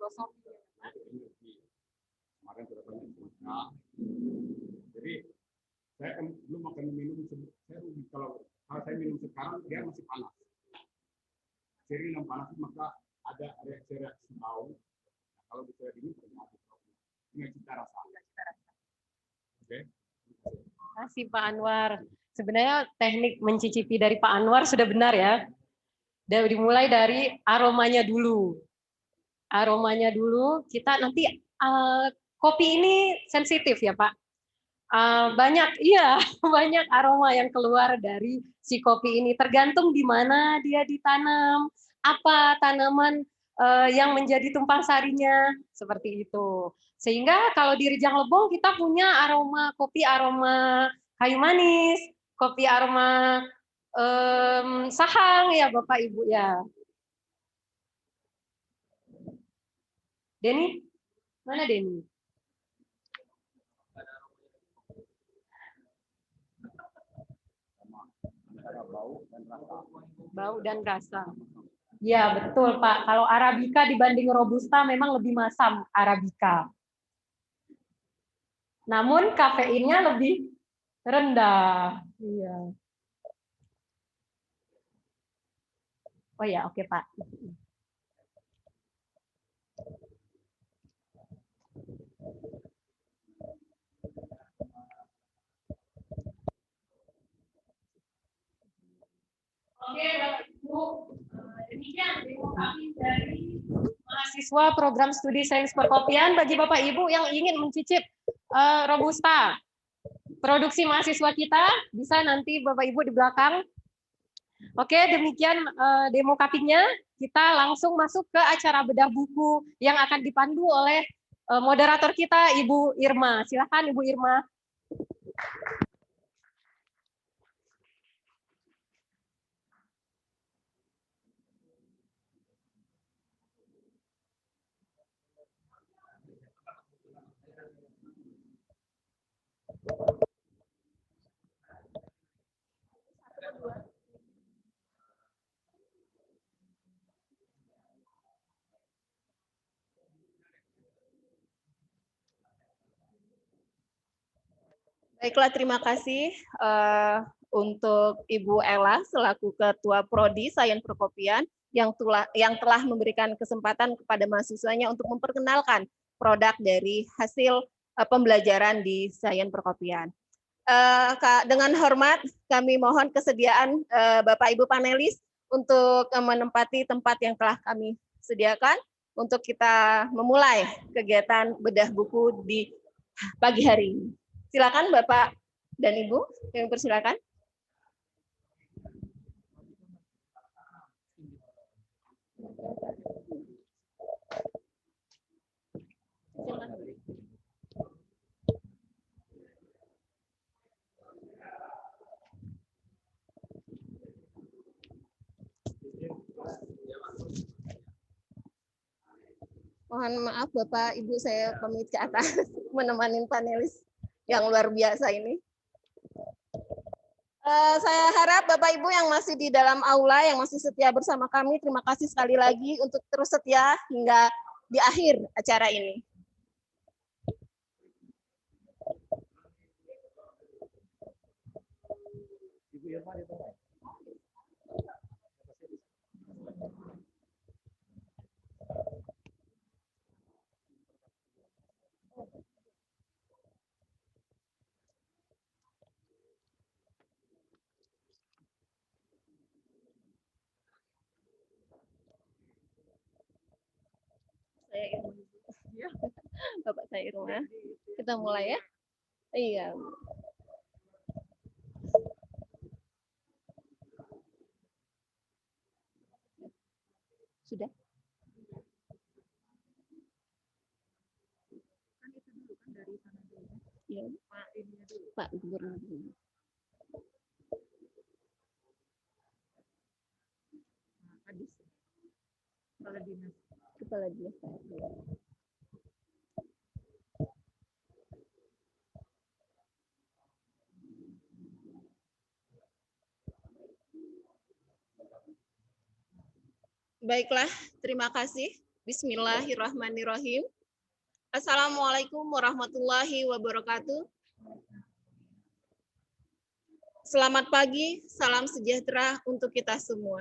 filosofinya. Kemarin sudah banyak cerita. Jadi saya kan belum makan minum, saya rugi kalau saya minum sekarang dia masih panas. Sering yang panas maka ada reaksi bau. Nah, kalau bisa dingin terjadi problem. Dengan cita rasa. Oke. Terima kasih Pak Anwar. Sebenarnya teknik mencicipi dari Pak Anwar sudah benar ya. Dimulai dari aromanya dulu. Aromanya dulu, kita nanti kopi ini sensitif ya Pak. Banyak, iya, banyak aroma yang keluar dari si kopi ini. Tergantung di mana dia ditanam, apa tanaman yang menjadi tumpang sarinya, seperti itu. Sehingga kalau di Rejang Lebong kita punya aroma kopi aroma kayu manis, kopi aroma sahang ya Bapak Ibu ya. Denny, mana Denny? Bau dan rasa. Ya, betul Pak. Kalau Arabica dibanding Robusta memang lebih masam Arabica. Namun kafeinnya lebih rendah. Iya. Oh ya, oke Pak. Oke, Bapak Ibu, demikian demo kami dari mahasiswa program studi sains perkopian. Bagi Bapak Ibu yang ingin mencicip Robusta, produksi mahasiswa kita, bisa nanti Bapak Ibu di belakang. Oke, demikian demo kapingnya. Kita langsung masuk ke acara bedah buku yang akan dipandu oleh moderator kita, Ibu Irma. Silakan Ibu Irma. Baiklah, terima kasih untuk Ibu Ella selaku Ketua Prodi Sains Perkopian yang telah memberikan kesempatan kepada mahasiswanya untuk memperkenalkan produk dari hasil pembelajaran di Sains Perkopian. Dengan hormat kami mohon kesediaan Bapak Ibu panelis untuk menempati tempat yang telah kami sediakan untuk kita memulai kegiatan bedah buku di pagi hari ini. Silakan Bapak dan Ibu, yang persilakan. Mohon maaf Bapak Ibu, saya pamit ke atas menemani panelis yang luar biasa ini. Saya harap Bapak Ibu yang masih di dalam aula, yang masih setia bersama kami, terima kasih sekali lagi untuk terus setia hingga di akhir acara ini. Saya Irma. Bapak saya Irma. Kita mulai ya. Iya. Sudah. Kan itu dulu kan dari sana dulu. Ya. Pak ini dulu. Pak Gubernur dulu. Nah, Kadis. Kepala dinas. Kepala dinas Pak. Baiklah, terima kasih Bismillahirrahmanirrahim. Assalamualaikum warahmatullahi wabarakatuh. Selamat pagi, salam sejahtera untuk kita semua.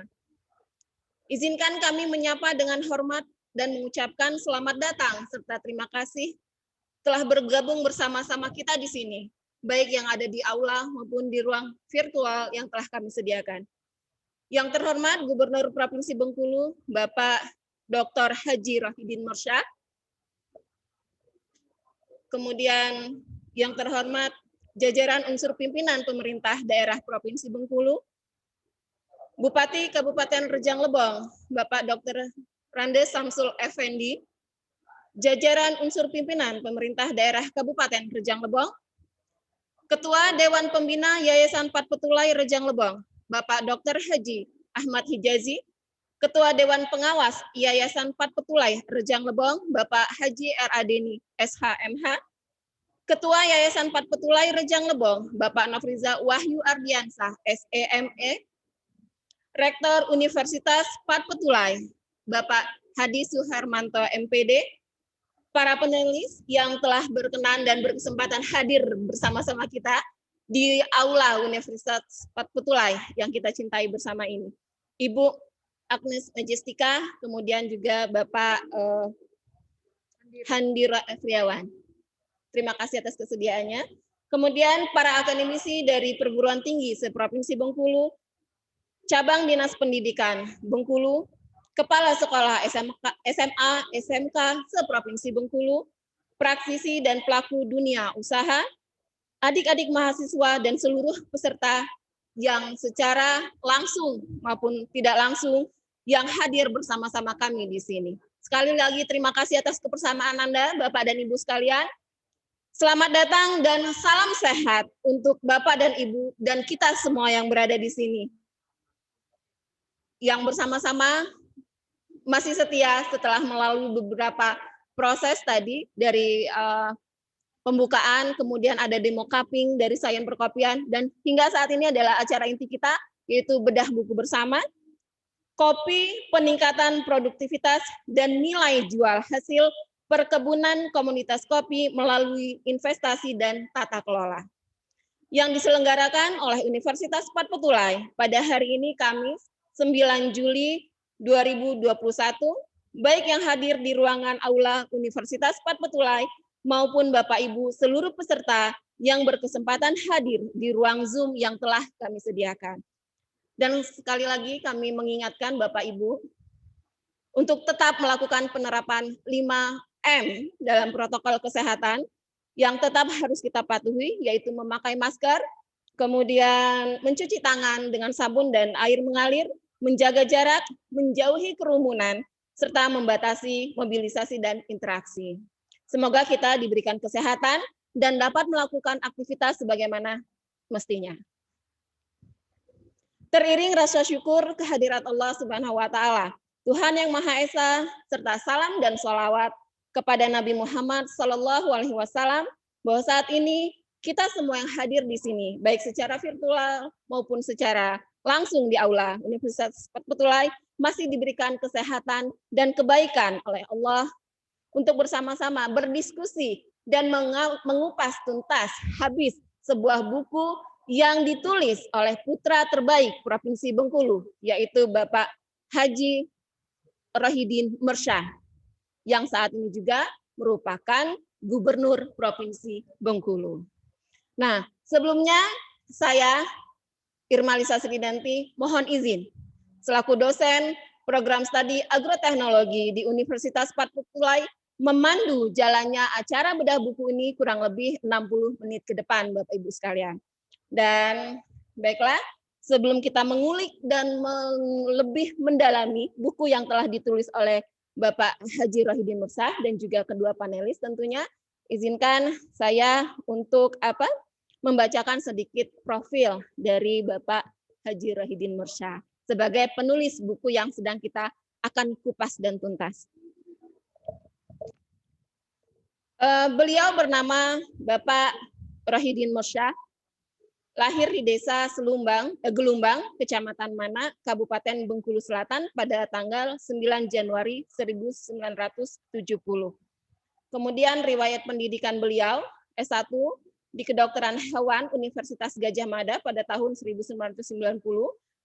Izinkan kami menyapa dengan hormat dan mengucapkan selamat datang serta terima kasih telah bergabung bersama-sama kita di sini, baik yang ada di aula maupun di ruang virtual yang telah kami sediakan. Yang terhormat Gubernur Provinsi Bengkulu, Bapak Dr. Haji Rohidin Mersyad. Kemudian yang terhormat jajaran unsur pimpinan pemerintah daerah Provinsi Bengkulu, Bupati Kabupaten Rejang Lebong, Bapak Dr. Randes Samsul Effendi, jajaran unsur pimpinan pemerintah daerah Kabupaten Rejang Lebong, Ketua Dewan Pembina Yayasan Pat Petulai Rejang Lebong, Bapak Dr. Haji Ahmad Hijazi, Ketua Dewan Pengawas Yayasan Pat Petulai Rejang Lebong, Bapak Haji R. Adeni, SHMH, Ketua Yayasan Pat Petulai Rejang Lebong, Bapak Nofriza Wahyu Ardiansah, SEME, Rektor Universitas Pat Petulai, Bapak Hadi Suharmanto, MPD, para panelis yang telah berkenan dan berkesempatan hadir bersama-sama kita di Aula Universitas Pat Petulai yang kita cintai bersama ini. Ibu Agnes Majestika, kemudian juga Bapak Handira Efriawan. Terima kasih atas kesediaannya. Kemudian para akademisi dari perguruan tinggi se-Provinsi Bengkulu, Cabang Dinas Pendidikan Bengkulu, Kepala Sekolah SMA, SMK se-Provinsi Bengkulu, praktisi dan pelaku dunia usaha, adik-adik mahasiswa dan seluruh peserta yang secara langsung maupun tidak langsung yang hadir bersama-sama kami di sini. Sekali lagi terima kasih atas kebersamaan Anda, Bapak dan Ibu sekalian. Selamat datang dan salam sehat untuk Bapak dan Ibu dan kita semua yang berada di sini. Yang bersama-sama masih setia setelah melalui beberapa proses tadi dari pembukaan, kemudian ada demo cupping dari Sains Perkopian, dan hingga saat ini adalah acara inti kita, yaitu bedah buku bersama, kopi, peningkatan produktivitas, dan nilai jual hasil perkebunan komunitas kopi melalui investasi dan tata kelola. Yang diselenggarakan oleh Universitas Pat Petulai pada hari ini Kamis 9 Juli 2021, baik yang hadir di ruangan aula Universitas Pat Petulai maupun Bapak Ibu seluruh peserta yang berkesempatan hadir di ruang Zoom yang telah kami sediakan. Dan sekali lagi kami mengingatkan Bapak Ibu untuk tetap melakukan penerapan 5M dalam protokol kesehatan yang tetap harus kita patuhi, yaitu memakai masker, kemudian mencuci tangan dengan sabun dan air mengalir, menjaga jarak, menjauhi kerumunan, serta membatasi mobilisasi dan interaksi. Semoga kita diberikan kesehatan dan dapat melakukan aktivitas sebagaimana mestinya. Teriring rasa syukur kehadirat Allah Subhanahu wa Ta'ala, Tuhan yang Maha Esa, serta salam dan sholawat kepada Nabi Muhammad SAW, bahwa saat ini kita semua yang hadir di sini, baik secara virtual maupun secara langsung di aula Universitas Pat Petulai, masih diberikan kesehatan dan kebaikan oleh Allah untuk bersama-sama berdiskusi dan mengupas tuntas habis sebuah buku yang ditulis oleh putra terbaik Provinsi Bengkulu, yaitu Bapak Haji Rohidin Mersyad, yang saat ini juga merupakan Gubernur Provinsi Bengkulu. Nah, sebelumnya saya Irma Lisa Sridanti mohon izin selaku dosen program studi agroteknologi di Universitas Pat Petulai memandu jalannya acara bedah buku ini kurang lebih 60 menit ke depan, Bapak Ibu sekalian. Dan baiklah, sebelum kita mengulik dan lebih mendalami buku yang telah ditulis oleh Bapak Haji Rohidin Mersyad dan juga kedua panelis tentunya, izinkan saya untuk membacakan sedikit profil dari Bapak Haji Rohidin Mersyad sebagai penulis buku yang sedang kita akan kupas dan tuntas. Beliau bernama Bapak Rohidin Mersyad. lahir di Desa Gelumbang, Kecamatan Mana, Kabupaten Bengkulu Selatan pada tanggal 9 Januari 1970. Kemudian riwayat pendidikan beliau, S1 di Kedokteran Hewan Universitas Gadjah Mada pada tahun 1990,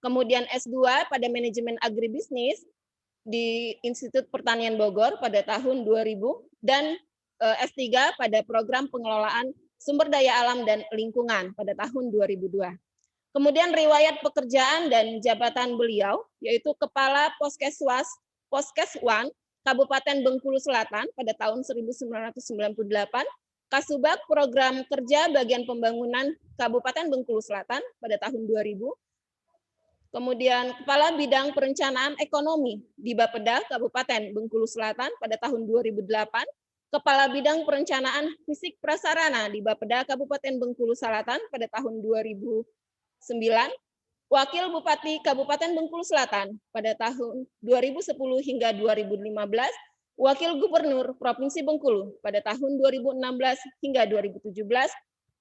kemudian S2 pada Manajemen Agribisnis di Institut Pertanian Bogor pada tahun 2000, dan S3 pada Program Pengelolaan Sumber Daya Alam dan Lingkungan pada tahun 2002. Kemudian riwayat pekerjaan dan jabatan beliau, yaitu Kepala Poskeswan Kabupaten Bengkulu Selatan pada tahun 1998, Kasubag Program Kerja Bagian Pembangunan Kabupaten Bengkulu Selatan pada tahun 2000, kemudian Kepala Bidang Perencanaan Ekonomi di Bapeda Kabupaten Bengkulu Selatan pada tahun 2008, Kepala Bidang Perencanaan Fisik Prasarana di Bapeda Kabupaten Bengkulu Selatan pada tahun 2009, Wakil Bupati Kabupaten Bengkulu Selatan pada tahun 2010 hingga 2015, Wakil Gubernur Provinsi Bengkulu pada tahun 2016 hingga 2017,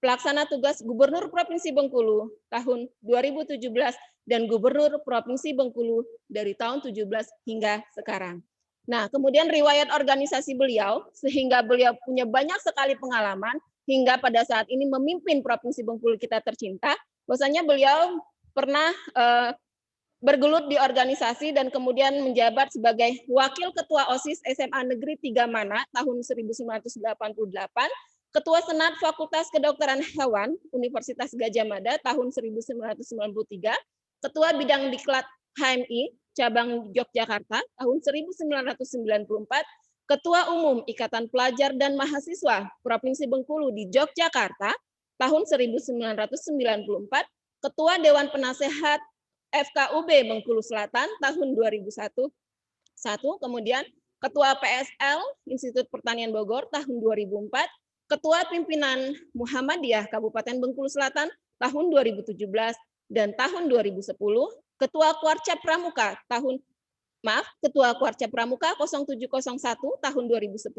Pelaksana Tugas Gubernur Provinsi Bengkulu tahun 2017, dan Gubernur Provinsi Bengkulu dari tahun 17 hingga sekarang. Nah, kemudian riwayat organisasi beliau, sehingga beliau punya banyak sekali pengalaman, hingga pada saat ini memimpin Provinsi Bengkulu kita tercinta, bahwasanya beliau pernah bergelut di organisasi dan kemudian menjabat sebagai Wakil Ketua OSIS SMA Negeri 3 Mana tahun 1988, Ketua Senat Fakultas Kedokteran Hewan Universitas Gadjah Mada tahun 1993, Ketua Bidang Diklat HMI Cabang Yogyakarta tahun 1994, Ketua Umum Ikatan Pelajar dan Mahasiswa Provinsi Bengkulu di Yogyakarta tahun 1994, Ketua Dewan Penasehat FKUB Bengkulu Selatan tahun 2001, kemudian Ketua PSL Institut Pertanian Bogor tahun 2004, Ketua Pimpinan Muhammadiyah Kabupaten Bengkulu Selatan tahun 2017, dan tahun 2010, Ketua Kwarca Pramuka Ketua Kwarca Pramuka 0701 tahun 2010,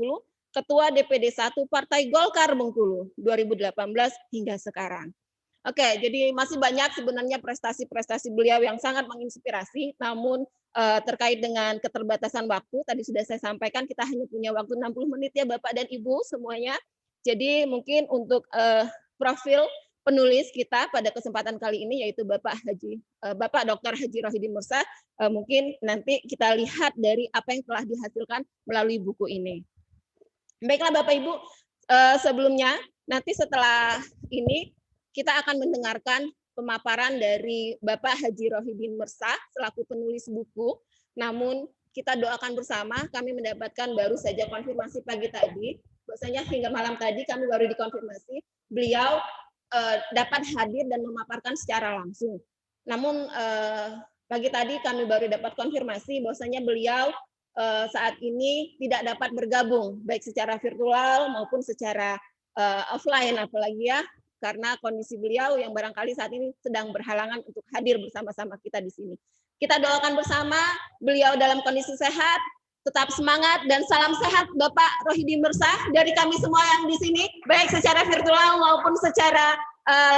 Ketua DPD 1 Partai Golkar Bengkulu 2018 hingga sekarang. Oke, jadi masih banyak sebenarnya prestasi-prestasi beliau yang sangat menginspirasi, namun terkait dengan keterbatasan waktu, tadi sudah saya sampaikan kita hanya punya waktu 60 menit ya Bapak dan Ibu semuanya. Jadi mungkin untuk profil penulis kita pada kesempatan kali ini yaitu Bapak Dr. Haji Rohidin Mursa, mungkin nanti kita lihat dari apa yang telah dihasilkan melalui buku ini. Baiklah Bapak Ibu, sebelumnya nanti setelah ini kita akan mendengarkan pemaparan dari Bapak Haji Rohidin Mursa selaku penulis buku. Namun kita doakan bersama, kami mendapatkan baru saja konfirmasi pagi tadi, bahwasanya hingga malam tadi kami baru dikonfirmasi beliau dapat hadir dan memaparkan secara langsung. Namun pagi tadi kami baru dapat konfirmasi bahwasanya beliau saat ini tidak dapat bergabung baik secara virtual maupun secara offline, apalagi ya karena kondisi beliau yang barangkali saat ini sedang berhalangan untuk hadir bersama-sama kita di sini. Kita doakan bersama beliau dalam kondisi sehat, tetap semangat, dan salam sehat Bapak Rohidin Mursa dari kami semua yang di sini, baik secara virtual maupun secara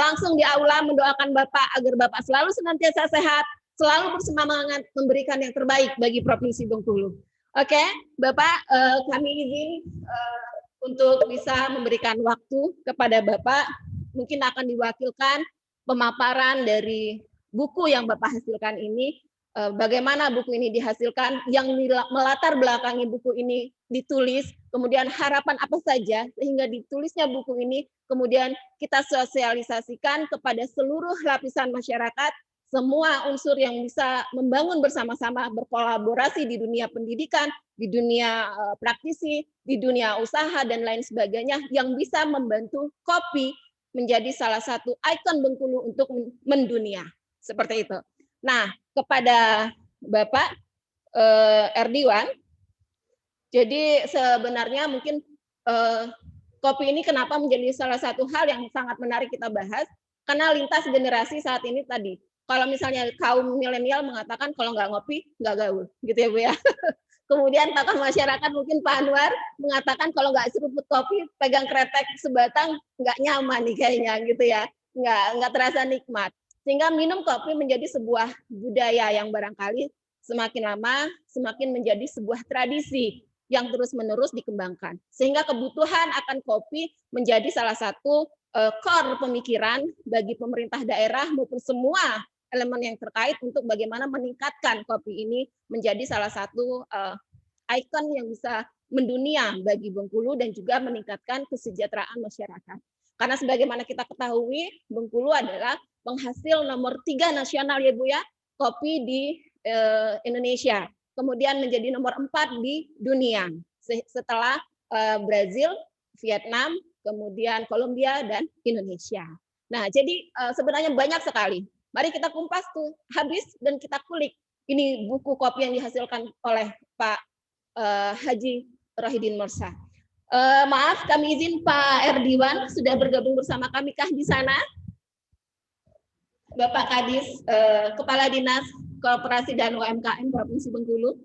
langsung di aula, mendoakan Bapak agar Bapak selalu senantiasa sehat, selalu bersemangat memberikan yang terbaik bagi Provinsi Bengkulu. Oke, Bapak, kami izin untuk bisa memberikan waktu kepada Bapak. Mungkin akan diwakilkan pemaparan dari buku yang Bapak hasilkan ini, bagaimana buku ini dihasilkan, yang melatar belakangi buku ini ditulis, kemudian harapan apa saja sehingga ditulisnya buku ini, kemudian kita sosialisasikan kepada seluruh lapisan masyarakat, semua unsur yang bisa membangun bersama-sama, berkolaborasi di dunia pendidikan, di dunia praktisi, di dunia usaha, dan lain sebagainya, yang bisa membantu KOPI menjadi salah satu ikon Bengkulu untuk mendunia. Seperti itu. Nah, kepada Bapak Erdiwan, jadi sebenarnya mungkin KOPI ini kenapa menjadi salah satu hal yang sangat menarik kita bahas, karena lintas generasi saat ini tadi. Kalau misalnya kaum milenial mengatakan kalau nggak ngopi, nggak gaul. Gitu ya Bu ya. Kemudian tokoh masyarakat mungkin Pak Anwar mengatakan kalau nggak seruput kopi, pegang kretek sebatang nggak nyaman nih kayaknya gitu ya. nggak terasa nikmat. Sehingga minum kopi menjadi sebuah budaya yang barangkali semakin lama semakin menjadi sebuah tradisi yang terus-menerus dikembangkan. Sehingga kebutuhan akan kopi menjadi salah satu core pemikiran bagi pemerintah daerah maupun semua elemen yang terkait untuk bagaimana meningkatkan kopi ini menjadi salah satu ikon yang bisa mendunia bagi Bengkulu dan juga meningkatkan kesejahteraan masyarakat. Karena sebagaimana kita ketahui, Bengkulu adalah penghasil nomor 3 nasional ya Bu ya, kopi di Indonesia. Kemudian menjadi nomor 4 di dunia setelah Brazil, Vietnam, kemudian Kolombia dan Indonesia. Nah, jadi sebenarnya banyak sekali. Mari kita kumpas tuh habis dan kita kulik. Ini buku kopi yang dihasilkan oleh Pak Haji Rohidin Morsa. Maaf, kami izin Pak Erdiwan sudah bergabung bersama kami kah di sana? Bapak Kadis, Kepala Dinas Koperasi dan UMKM Provinsi Bengkulu,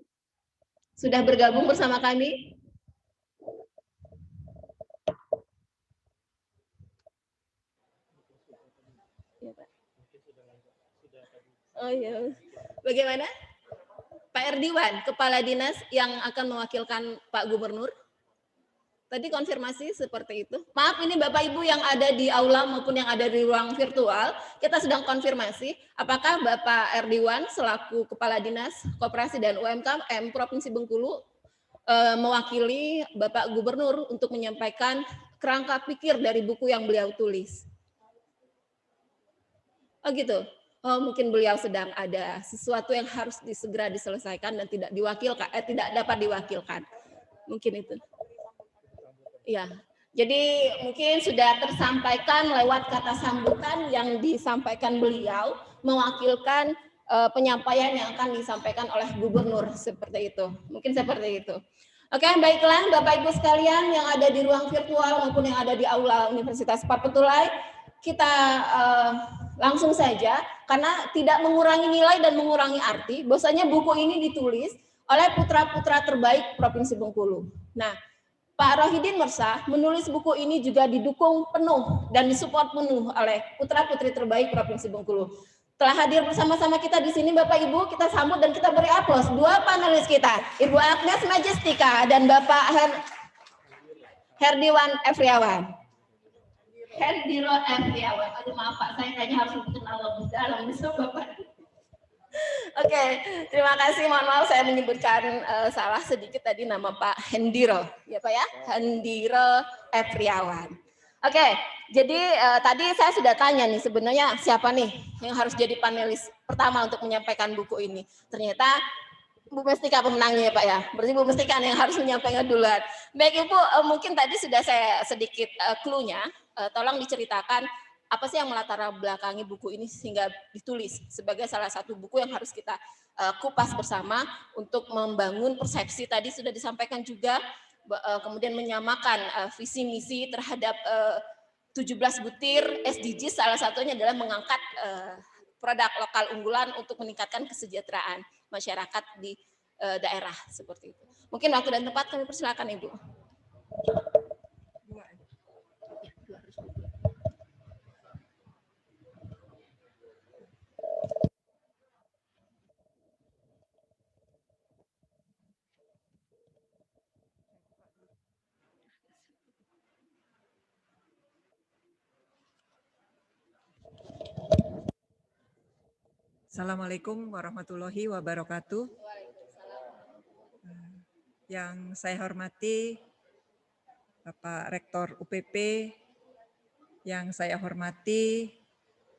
sudah bergabung bersama kami. Oh iya, bagaimana? Pak Erdiwan, Kepala Dinas yang akan mewakilkan Pak Gubernur. Tadi konfirmasi seperti itu. Maaf, ini Bapak Ibu yang ada di aula maupun yang ada di ruang virtual, kita sedang konfirmasi apakah Bapak Erdiwan selaku Kepala Dinas Koperasi dan UMKM Provinsi Bengkulu mewakili Bapak Gubernur untuk menyampaikan kerangka pikir dari buku yang beliau tulis. Oh gitu. Oh, mungkin beliau sedang ada sesuatu yang harus segera diselesaikan dan tidak diwakilkan, tidak dapat diwakilkan. Mungkin itu. Ya, jadi mungkin sudah tersampaikan lewat kata sambutan yang disampaikan beliau mewakilkan penyampaian yang akan disampaikan oleh Gubernur seperti itu. Mungkin seperti itu. Oke, baiklah Bapak Ibu sekalian yang ada di ruang virtual maupun yang ada di aula Universitas Papetulai, kita langsung saja karena tidak mengurangi nilai dan mengurangi arti. Bahwasanya buku ini ditulis oleh putra-putra terbaik Provinsi Bengkulu. Nah, Pak Rohidin Morsa menulis buku ini juga didukung penuh dan disupport penuh oleh putra-putri terbaik Provinsi Bengkulu. Telah hadir bersama-sama kita di sini Bapak Ibu, kita sambut dan kita beri aplaus dua panelis kita, Ibu Agnes Majestika dan Bapak Herdiwan Efriawan. Hendiro Efriawan. Aduh maaf Pak, saya kayaknya harus kenal lebih dalam bisa Bapak. Oke, terima kasih. Mohon maaf saya menyebutkan salah sedikit tadi nama Pak Hendiro, ya Pak ya, Hendiro Efriawan. Oke, jadi tadi saya sudah tanya nih sebenarnya siapa nih yang harus jadi panelis pertama untuk menyampaikan buku ini. Ternyata Bu Mestika pemenangnya ya Pak ya. Berarti Bu Mestika yang harus menyampaikan duluan. Baik Ibu, mungkin tadi sudah saya sedikit clue-nya. Tolong diceritakan apa sih yang melatar belakangi buku ini sehingga ditulis sebagai salah satu buku yang harus kita kupas bersama untuk membangun persepsi tadi sudah disampaikan juga, kemudian menyamakan visi misi terhadap 17 butir SDGs, salah satunya adalah mengangkat produk lokal unggulan untuk meningkatkan kesejahteraan masyarakat di daerah seperti itu. Mungkin waktu dan tempat kami persilakan Ibu. Assalamualaikum warahmatullahi wabarakatuh. Yang saya hormati Bapak Rektor UPP, yang saya hormati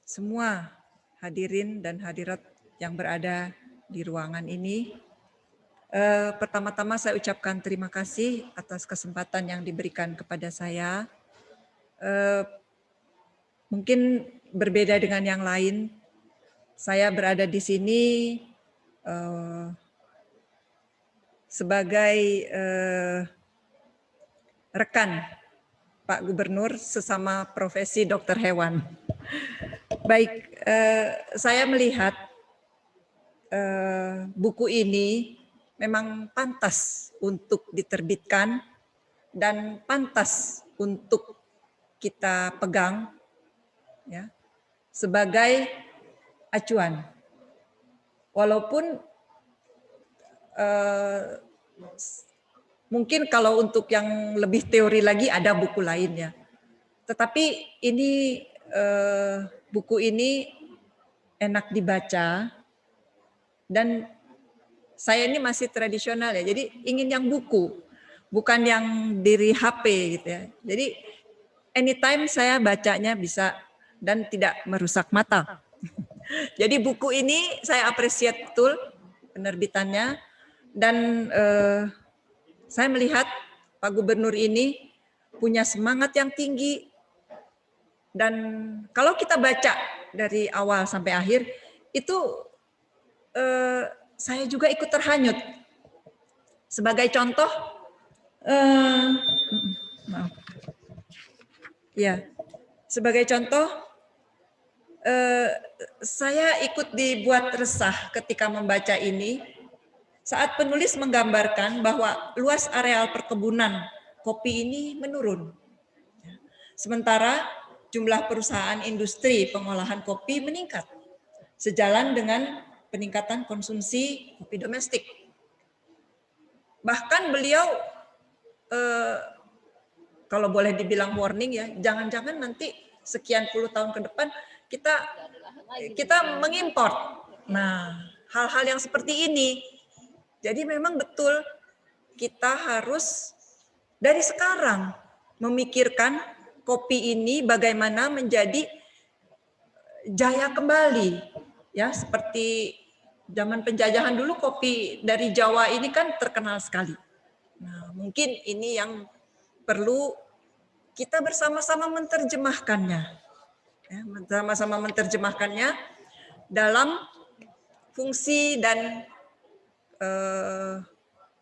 semua hadirin dan hadirat yang berada di ruangan ini. Pertama-tama saya ucapkan terima kasih atas kesempatan yang diberikan kepada saya. Mungkin berbeda dengan yang lain, saya berada di sini sebagai rekan Pak Gubernur sesama profesi dokter hewan. Baik, saya melihat buku ini memang pantas untuk diterbitkan dan pantas untuk kita pegang, ya, sebagai acuan. Walaupun mungkin kalau untuk yang lebih teori lagi ada buku lainnya. Tetapi ini buku ini enak dibaca dan saya ini masih tradisional ya. Jadi ingin yang buku, bukan yang dari HP gitu ya. Jadi anytime saya bacanya bisa dan tidak merusak mata. Jadi buku ini saya appreciate betul penerbitannya dan saya melihat Pak Gubernur ini punya semangat yang tinggi dan kalau kita baca dari awal sampai akhir itu saya juga ikut terhanyut. Sebagai contoh, maaf. Ya, sebagai contoh, saya ikut dibuat resah ketika membaca ini saat penulis menggambarkan bahwa luas areal perkebunan kopi ini menurun. Sementara jumlah perusahaan industri pengolahan kopi meningkat sejalan dengan peningkatan konsumsi kopi domestik. Bahkan beliau kalau boleh dibilang warning ya, jangan-jangan nanti sekian puluh tahun ke depan kita mengimpor. Nah, hal-hal yang seperti ini. Jadi memang betul kita harus dari sekarang memikirkan kopi ini bagaimana menjadi jaya kembali. Ya, seperti zaman penjajahan dulu kopi dari Jawa ini kan terkenal sekali. Nah, mungkin ini yang perlu kita bersama-sama menerjemahkannya. Ya, bersama-sama menerjemahkannya dalam fungsi dan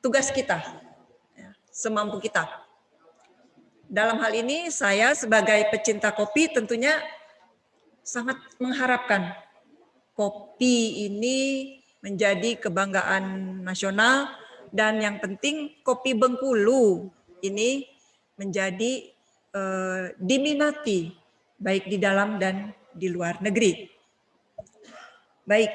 tugas kita, ya, semampu kita. Dalam hal ini saya sebagai pecinta kopi tentunya sangat mengharapkan kopi ini menjadi kebanggaan nasional dan yang penting kopi Bengkulu ini menjadi diminati baik di dalam dan di luar negeri. Baik,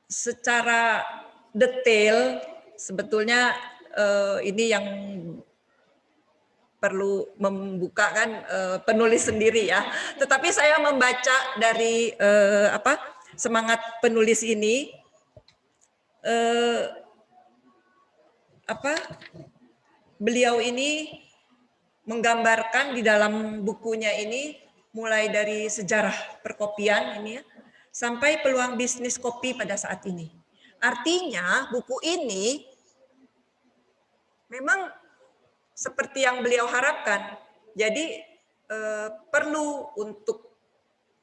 secara detail sebetulnya ini yang perlu membukakan penulis sendiri ya. Tetapi saya membaca dari semangat penulis ini beliau ini menggambarkan di dalam bukunya ini mulai dari sejarah perkopian ini ya, sampai peluang bisnis kopi pada saat ini. Artinya buku ini memang seperti yang beliau harapkan. Jadi perlu untuk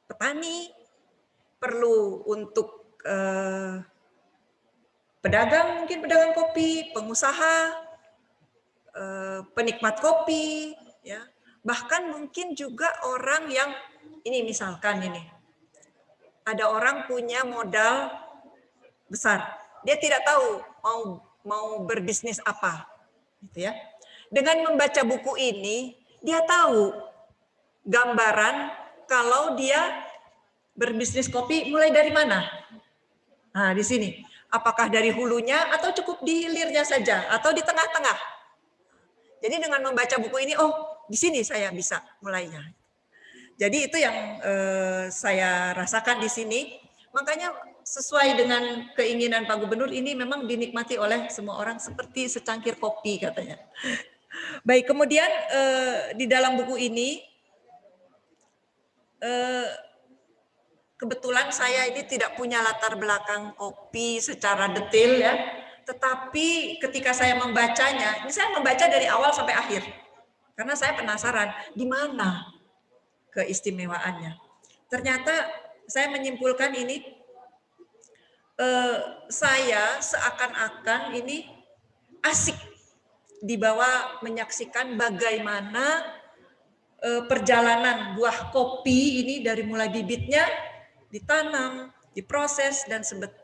petani, perlu untuk pedagang, mungkin pedagang kopi, pengusaha, penikmat kopi, ya. Bahkan mungkin juga orang yang ini misalkan ini ada orang punya modal besar, dia tidak tahu mau berbisnis apa, gitu ya. Dengan membaca buku ini, dia tahu gambaran kalau dia berbisnis kopi mulai dari mana. Nah, di sini, apakah dari hulunya atau cukup di hilirnya saja atau di tengah-tengah. Jadi dengan membaca buku ini, oh di sini saya bisa mulainya. Jadi itu yang saya rasakan di sini. Makanya sesuai dengan keinginan Pak Gubernur ini memang dinikmati oleh semua orang seperti secangkir kopi katanya. Baik, kemudian di dalam buku ini kebetulan saya ini tidak punya latar belakang kopi secara detail ya. Tetapi ketika saya membacanya, ini saya membaca dari awal sampai akhir. Karena saya penasaran, di mana keistimewaannya. Ternyata saya menyimpulkan ini, saya seakan-akan ini asik dibawa menyaksikan bagaimana perjalanan buah kopi ini dari mulai bibitnya, ditanam, diproses,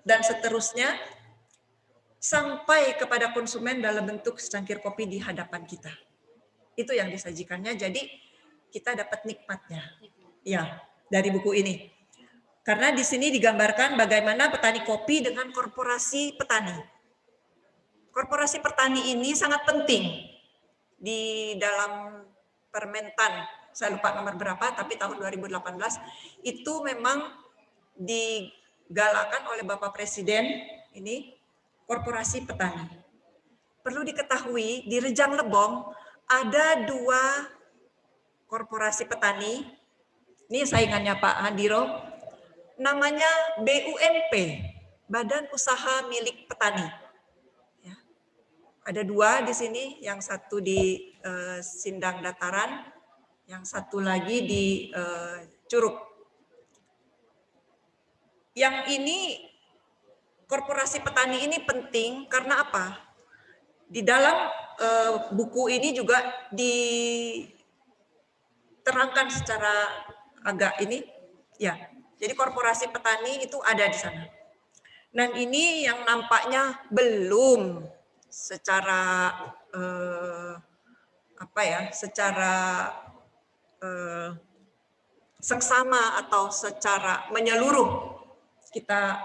dan seterusnya, sampai kepada konsumen dalam bentuk secangkir kopi di hadapan kita. Itu yang disajikannya, jadi kita dapat nikmatnya. Ya, dari buku ini. Karena di sini digambarkan bagaimana petani kopi dengan korporasi petani. Korporasi petani ini sangat penting di dalam Permentan, saya lupa nomor berapa, tapi tahun 2018 itu memang digalakan oleh Bapak Presiden ini korporasi petani. Perlu diketahui di Rejang Lebong ada 2 korporasi petani. Ini saingannya Pak Handiro, namanya BUMP, Badan Usaha Milik Petani. Ya. Ada 2 di sini, yang satu di Sindang Dataran, yang satu lagi di Curug. Yang ini korporasi petani ini penting karena apa? Di dalam buku ini juga diterangkan secara agak ini, ya. Jadi korporasi petani itu ada di sana. Dan ini yang nampaknya belum secara secara seksama atau secara menyeluruh kita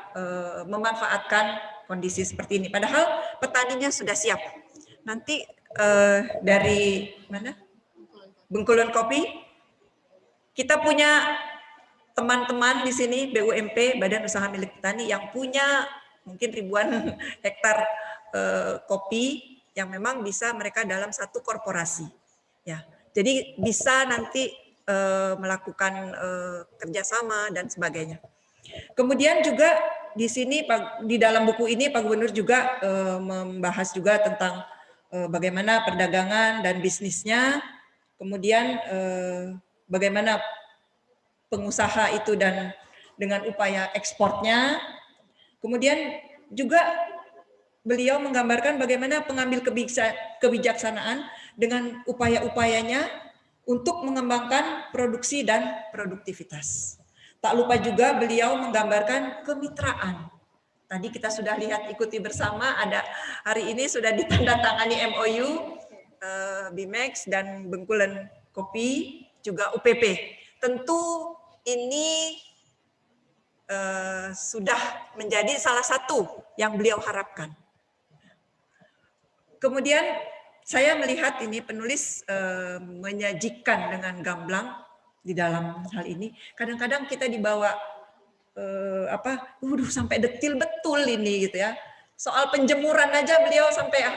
memanfaatkan kondisi seperti ini. Padahal petaninya sudah siap. Nanti dari mana? Bengkulun Kopi, kita punya teman-teman di sini BUMP, Badan Usaha Milik Petani, yang punya mungkin ribuan hektar kopi yang memang bisa mereka dalam satu korporasi. Ya, jadi bisa nanti melakukan kerjasama dan sebagainya. Kemudian juga di sini di dalam buku ini Pak Gubernur juga membahas juga tentang bagaimana perdagangan dan bisnisnya, kemudian bagaimana pengusaha itu dan dengan upaya ekspornya. Kemudian juga beliau menggambarkan bagaimana pengambil kebijaksanaan dengan upaya-upayanya untuk mengembangkan produksi dan produktivitas. Tak lupa juga beliau menggambarkan kemitraan. Tadi kita sudah lihat, ikuti bersama, ada hari ini sudah ditandatangani MOU BIMEX dan Bengkulen Kopi, juga UPP. Tentu ini sudah menjadi salah satu yang beliau harapkan. Kemudian saya melihat ini penulis menyajikan dengan gamblang di dalam hal ini. Kadang-kadang kita dibawa sampai detil betul ini gitu ya. Soal penjemuran aja beliau sampai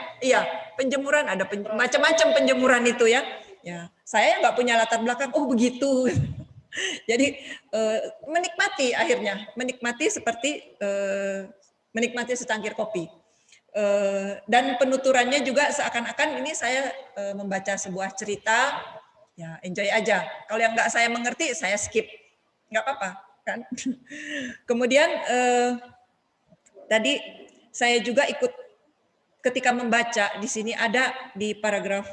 penjemuran, ada macam-macam penjemuran itu ya. Ya, saya nggak punya latar belakang. Oh begitu. Jadi menikmati akhirnya, menikmati seperti menikmati secangkir kopi. Dan penuturannya juga seakan-akan ini saya membaca sebuah cerita, ya enjoy aja. Kalau yang nggak saya mengerti, saya skip, nggak apa-apa kan. Kemudian tadi saya juga ikut ketika membaca di sini ada di paragraf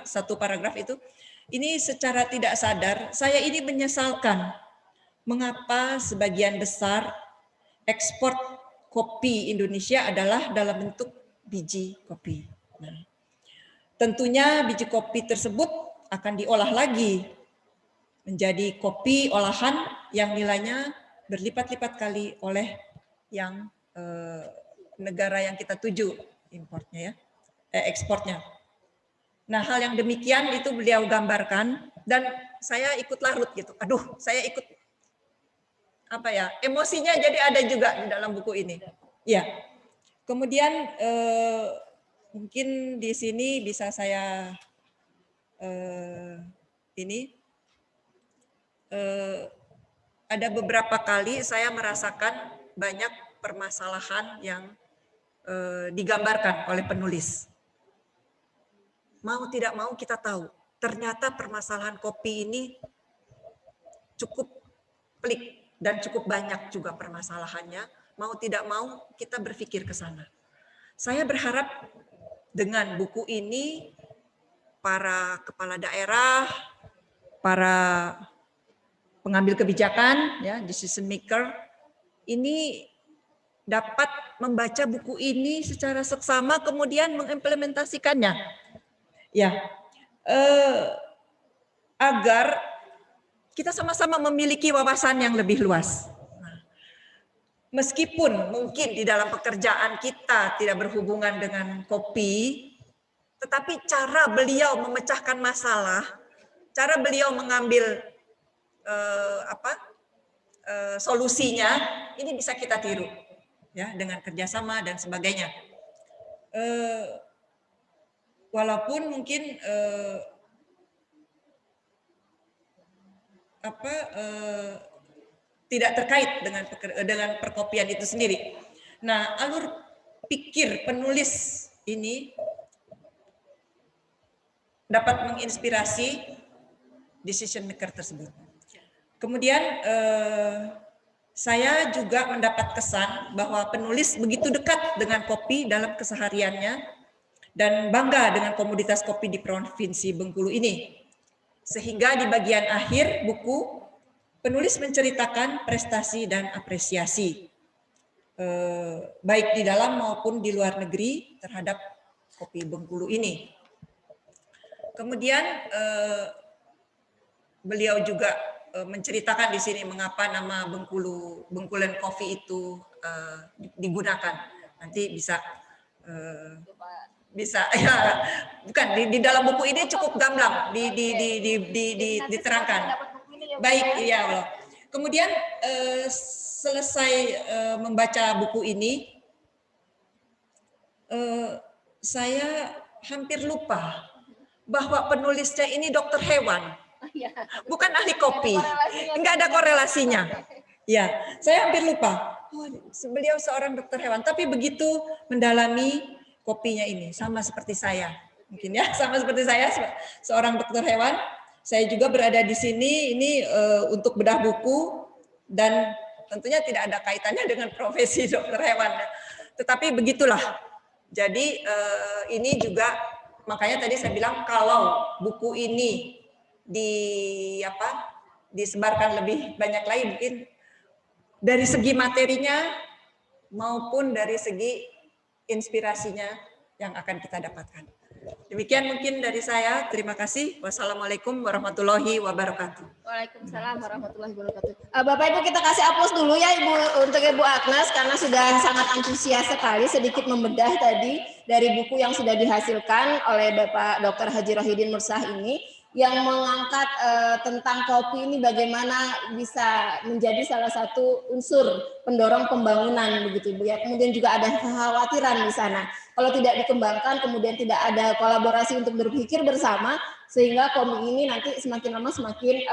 satu paragraf itu, ini secara tidak sadar saya ini menyesalkan mengapa sebagian besar ekspor kopi Indonesia adalah dalam bentuk biji kopi. Nah, tentunya biji kopi tersebut akan diolah lagi menjadi kopi olahan yang nilainya berlipat-lipat kali oleh yang negara yang kita tuju importnya ya, ekspornya. Nah, hal yang demikian itu beliau gambarkan dan saya ikut larut gitu. Aduh, saya ikut emosinya jadi ada juga di dalam buku ini. Ya. Kemudian mungkin di sini bisa saya ada beberapa kali saya merasakan banyak permasalahan yang digambarkan oleh penulis. Mau tidak mau kita tahu, ternyata permasalahan kopi ini cukup pelik dan cukup banyak juga permasalahannya. Mau tidak mau kita berpikir ke sana. Saya berharap dengan buku ini para kepala daerah, para pengambil kebijakan, ya, decision maker, ini dapat membaca buku ini secara seksama kemudian mengimplementasikannya. Ya, agar kita sama-sama memiliki wawasan yang lebih luas. Meskipun mungkin di dalam pekerjaan kita tidak berhubungan dengan kopi, tetapi cara beliau memecahkan masalah, cara beliau mengambil solusinya, ini bisa kita tiru, ya, dengan kerjasama dan sebagainya. Walaupun mungkin tidak terkait dengan perkopian itu sendiri. Nah, alur pikir penulis ini dapat menginspirasi decision maker tersebut. Kemudian saya juga mendapat kesan bahwa penulis begitu dekat dengan kopi dalam kesehariannya dan bangga dengan komoditas kopi di Provinsi Bengkulu ini. Sehingga di bagian akhir buku, penulis menceritakan prestasi dan apresiasi, baik di dalam maupun di luar negeri terhadap kopi Bengkulu ini. Kemudian beliau juga menceritakan di sini mengapa nama Bengkulen Coffee itu digunakan. Nanti bisa ya, bukan di dalam buku ini cukup gamblang diterangkan. Baik, iya Allah. Kemudian selesai membaca buku ini, saya hampir lupa bahwa penulisnya ini dokter hewan, bukan ahli kopi, nggak ada korelasinya. Ya, saya hampir lupa. Oh, beliau seorang dokter hewan, tapi begitu mendalami kopinya ini, sama seperti saya, mungkin ya, sama seperti saya, seorang dokter hewan. Saya juga berada di sini ini untuk bedah buku dan tentunya tidak ada kaitannya dengan profesi dokter hewan. Tetapi begitulah. Jadi ini juga makanya tadi saya bilang kalau buku ini disebarkan lebih banyak lagi mungkin dari segi materinya maupun dari segi inspirasinya yang akan kita dapatkan. Demikian mungkin dari saya. Terima kasih. Wassalamualaikum warahmatullahi wabarakatuh. Waalaikumsalam warahmatullahi wabarakatuh. Bapak Ibu kita kasih aplaus dulu ya Ibu untuk Ibu Agnes karena sudah sangat antusias sekali sedikit membedah tadi dari buku yang sudah dihasilkan oleh Bapak Dr. Haji Rohidin Mursah ini yang mengangkat tentang kopi ini bagaimana bisa menjadi salah satu unsur pendorong pembangunan begitu Ibu ya. Kemudian juga ada kekhawatiran di sana. Kalau tidak dikembangkan kemudian tidak ada kolaborasi untuk berpikir bersama sehingga kopi ini nanti semakin lama semakin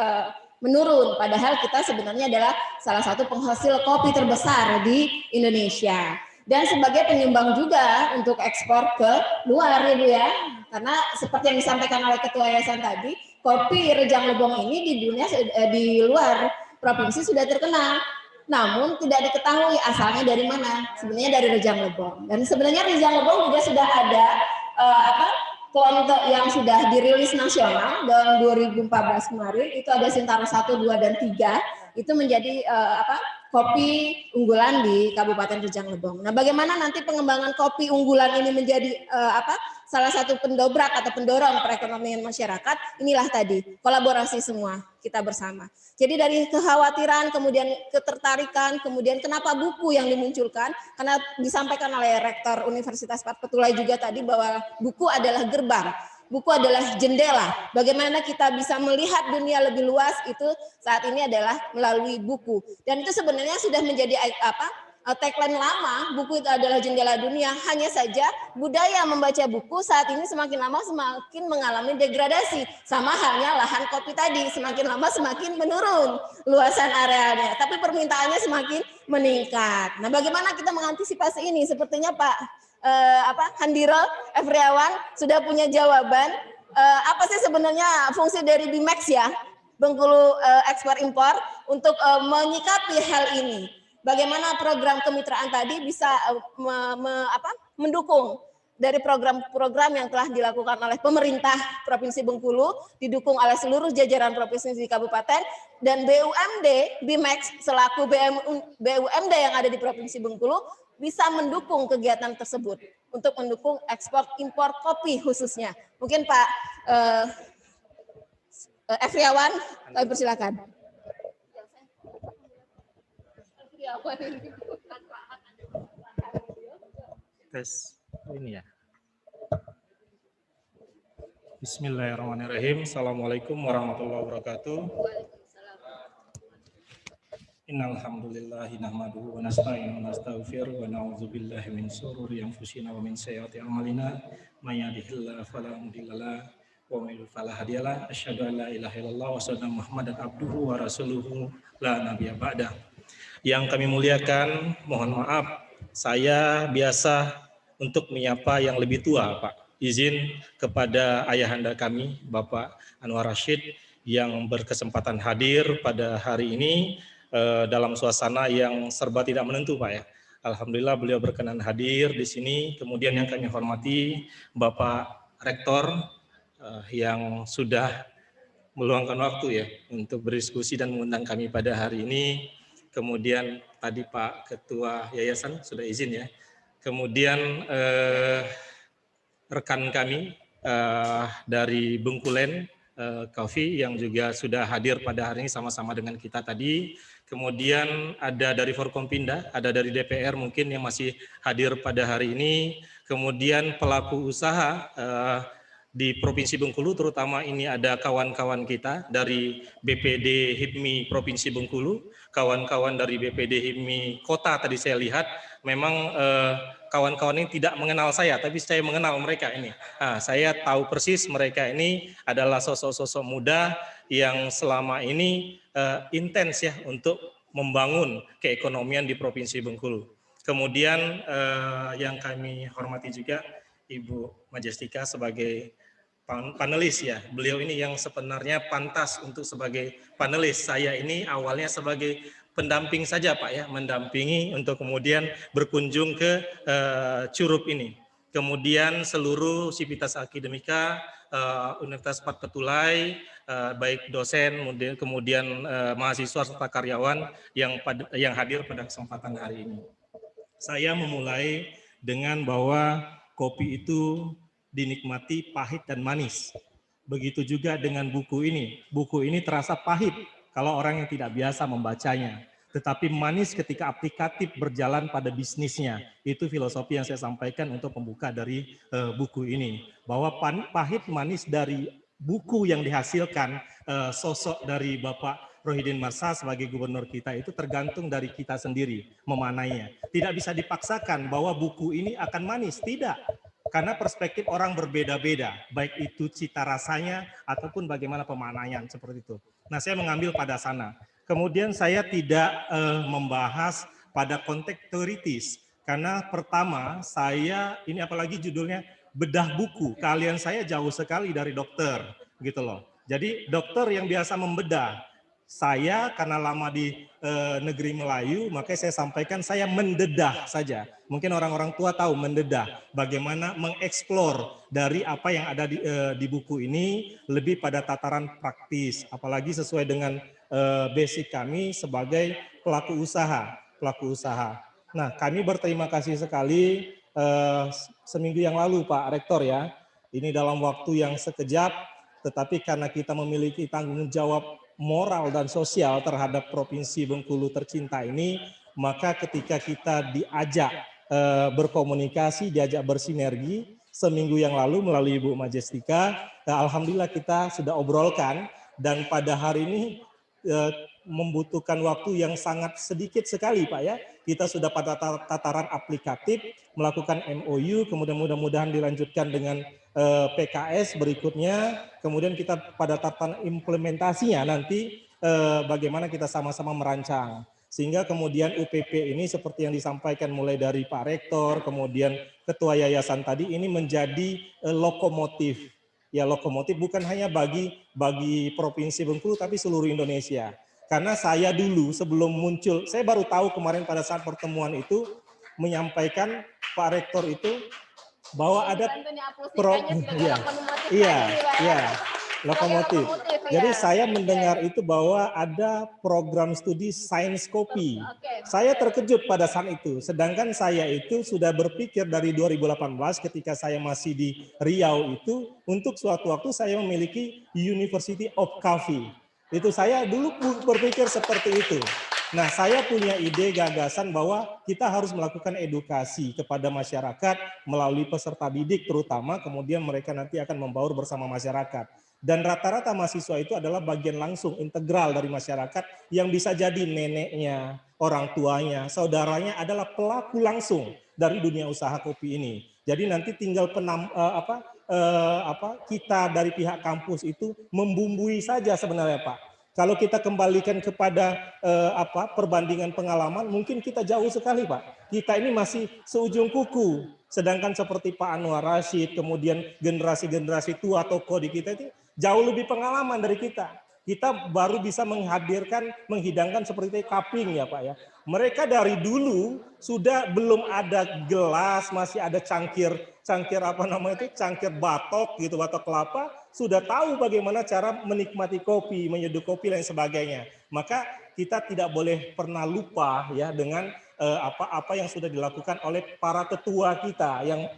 menurun. Padahal kita sebenarnya adalah salah satu penghasil kopi terbesar di Indonesia. Dan sebagai penyumbang juga untuk ekspor ke luar ya Bu ya. Karena seperti yang disampaikan oleh Ketua Yayasan tadi, kopi Rejang Lebong ini di dunia di luar provinsi sudah terkenal. Namun tidak diketahui asalnya dari mana. Sebenarnya dari Rejang Lebong. Dan sebenarnya Rejang Lebong juga sudah ada kelompok yang sudah dirilis nasional tahun 2014 kemarin. Itu ada Sintaro 1, 2, dan 3. Itu menjadi kopi unggulan di Kabupaten Rejang Lebong. Nah, bagaimana nanti pengembangan kopi unggulan ini menjadi salah satu pendobrak atau pendorong perekonomian masyarakat? Inilah tadi kolaborasi semua kita bersama. Jadi dari kekhawatiran, kemudian ketertarikan, kemudian kenapa buku yang dimunculkan? Karena disampaikan oleh Rektor Universitas Patpetulai juga tadi bahwa buku adalah gerbang. Buku adalah jendela. Bagaimana kita bisa melihat dunia lebih luas itu saat ini adalah melalui buku. Dan itu sebenarnya sudah menjadi tagline lama, buku itu adalah jendela dunia. Hanya saja budaya membaca buku saat ini semakin lama semakin mengalami degradasi. Sama halnya lahan kopi tadi, semakin lama semakin menurun luasan arealnya. Tapi permintaannya semakin meningkat. Nah, bagaimana kita mengantisipasi ini? Sepertinya Pak Handiro Efriawan sudah punya jawaban. Apa sih sebenarnya fungsi dari BIMEX ya, Bengkulu Ekspor Impor, untuk menyikapi hal ini? Bagaimana program kemitraan tadi bisa mendukung dari program-program yang telah dilakukan oleh pemerintah Provinsi Bengkulu, didukung oleh seluruh jajaran provinsi di kabupaten, dan BUMD, BIMEX selaku BUMD yang ada di Provinsi Bengkulu, bisa mendukung kegiatan tersebut untuk mendukung ekspor impor kopi khususnya. Mungkin Pak Efriawan, kami persilakan. Tes ini ya. Bismillahirrahmanirrahim. Assalamualaikum warahmatullahi wabarakatuh. Innal hamdalillahi nahmaduhu wa nasta'inu wa nastaghfiruh wa na'udzu billahi min shururi anfusina wa min sayyiati a'malina may yahdihillahu fala mudhillalah wa may yudhlil fala hadiyalah. Asyhadu an la ilaha illallah wa asyhadu anna Muhammadan abduhu wa rasuluhu la nabiyya ba'da. Yang kami muliakan, mohon maaf saya biasa untuk menyapa yang lebih tua, Pak. Izin kepada ayahanda kami, Bapak Anwar Rashid, yang berkesempatan hadir pada hari ini dalam suasana yang serba tidak menentu, Pak ya. Alhamdulillah beliau berkenan hadir di sini. Kemudian yang kami hormati Bapak Rektor yang sudah meluangkan waktu ya untuk berdiskusi dan mengundang kami pada hari ini. Kemudian tadi Pak Ketua Yayasan sudah izin ya. Kemudian rekan kami dari Bengkulen, Kaufi yang juga sudah hadir pada hari ini sama-sama dengan kita tadi. Kemudian ada dari Forkompinda, ada dari DPR mungkin yang masih hadir pada hari ini. Kemudian pelaku usaha di Provinsi Bengkulu, terutama ini ada kawan-kawan kita dari BPD HIPMI Provinsi Bengkulu, kawan-kawan dari BPD HIPMI Kota tadi saya lihat, memang kawan-kawan ini tidak mengenal saya, tapi saya mengenal mereka ini. Nah, saya tahu persis mereka ini adalah sosok-sosok muda yang selama ini intens ya untuk membangun keekonomian di Provinsi Bengkulu. Kemudian yang kami hormati juga Ibu Majestika sebagai panelis ya. Beliau ini yang sebenarnya pantas untuk sebagai panelis. Saya ini awalnya sebagai pendamping saja Pak ya, mendampingi untuk kemudian berkunjung ke Curup ini. Kemudian seluruh sivitas akademika Universitas Pat Petulai, baik dosen, kemudian mahasiswa serta karyawan yang hadir pada kesempatan hari ini. Saya memulai dengan bahwa kopi itu dinikmati pahit dan manis. Begitu juga dengan buku ini. Buku ini terasa pahit kalau orang yang tidak biasa membacanya. Tetapi manis ketika aplikatif berjalan pada bisnisnya. Itu filosofi yang saya sampaikan untuk pembuka dari buku ini. Bahwa pahit manis dari buku yang dihasilkan sosok dari Bapak Rohidin Masa sebagai gubernur kita itu tergantung dari kita sendiri memanainya. Tidak bisa dipaksakan bahwa buku ini akan manis, tidak. Karena perspektif orang berbeda-beda, baik itu cita rasanya ataupun bagaimana pemanaian seperti itu. Nah, saya mengambil pada sana. Kemudian saya tidak membahas pada konteks teoritis. Karena pertama, saya ini apalagi judulnya bedah buku. Keahlian saya jauh sekali dari dokter, gitu loh. Jadi dokter yang biasa membedah. Saya karena lama di negeri Melayu, makanya saya sampaikan saya mendedah saja. Mungkin orang-orang tua tahu mendedah, bagaimana mengeksplor dari apa yang ada di buku ini lebih pada tataran praktis, apalagi sesuai dengan basic kami sebagai pelaku usaha. Nah, kami berterima kasih sekali seminggu yang lalu Pak Rektor ya, ini dalam waktu yang sekejap, tetapi karena kita memiliki tanggung jawab moral dan sosial terhadap Provinsi Bengkulu tercinta ini, maka ketika kita diajak berkomunikasi, diajak bersinergi seminggu yang lalu melalui Ibu Majestika, alhamdulillah kita sudah obrolkan dan pada hari ini membutuhkan waktu yang sangat sedikit sekali Pak ya. Kita sudah pada tataran aplikatif melakukan MOU, kemudian mudah-mudahan dilanjutkan dengan PKS berikutnya, kemudian kita pada tataran implementasinya nanti bagaimana kita sama-sama merancang. Sehingga kemudian UPP ini seperti yang disampaikan mulai dari Pak Rektor, kemudian Ketua Yayasan tadi ini menjadi lokomotif. Ya lokomotif bukan hanya bagi Provinsi Bengkulu tapi seluruh Indonesia. Karena saya dulu sebelum muncul, saya baru tahu kemarin pada saat pertemuan itu menyampaikan Pak Rektor itu bahwa ada Lokomotif. Lokomotif, Jadi ya. saya mendengar itu bahwa ada program studi sains kopi. Saya terkejut pada saat itu. Sedangkan saya itu sudah berpikir dari 2018 ketika saya masih di Riau itu untuk suatu waktu saya memiliki University of Coffee. Itu saya dulu berpikir seperti itu. Nah, saya punya ide gagasan bahwa kita harus melakukan edukasi kepada masyarakat melalui peserta didik terutama, kemudian mereka nanti akan membaur bersama masyarakat. Dan rata-rata mahasiswa itu adalah bagian langsung integral dari masyarakat yang bisa jadi neneknya, orang tuanya, saudaranya adalah pelaku langsung dari dunia usaha kopi ini. Jadi nanti tinggal kita dari pihak kampus itu membumbui saja sebenarnya Pak. Kalau kita kembalikan kepada perbandingan pengalaman, mungkin kita jauh sekali Pak. Kita ini masih seujung kuku. Sedangkan seperti Pak Anwar Rashid, kemudian generasi-generasi tua tokoh di kita itu jauh lebih pengalaman dari kita. Kita baru bisa menghidangkan seperti cupping ya Pak ya. Mereka dari dulu sudah belum ada gelas, masih ada cangkir cangkir batok gitu, batok kelapa, sudah tahu bagaimana cara menikmati kopi, menyeduh kopi dan sebagainya. Maka kita tidak boleh pernah lupa ya dengan apa yang sudah dilakukan oleh para tetua kita yang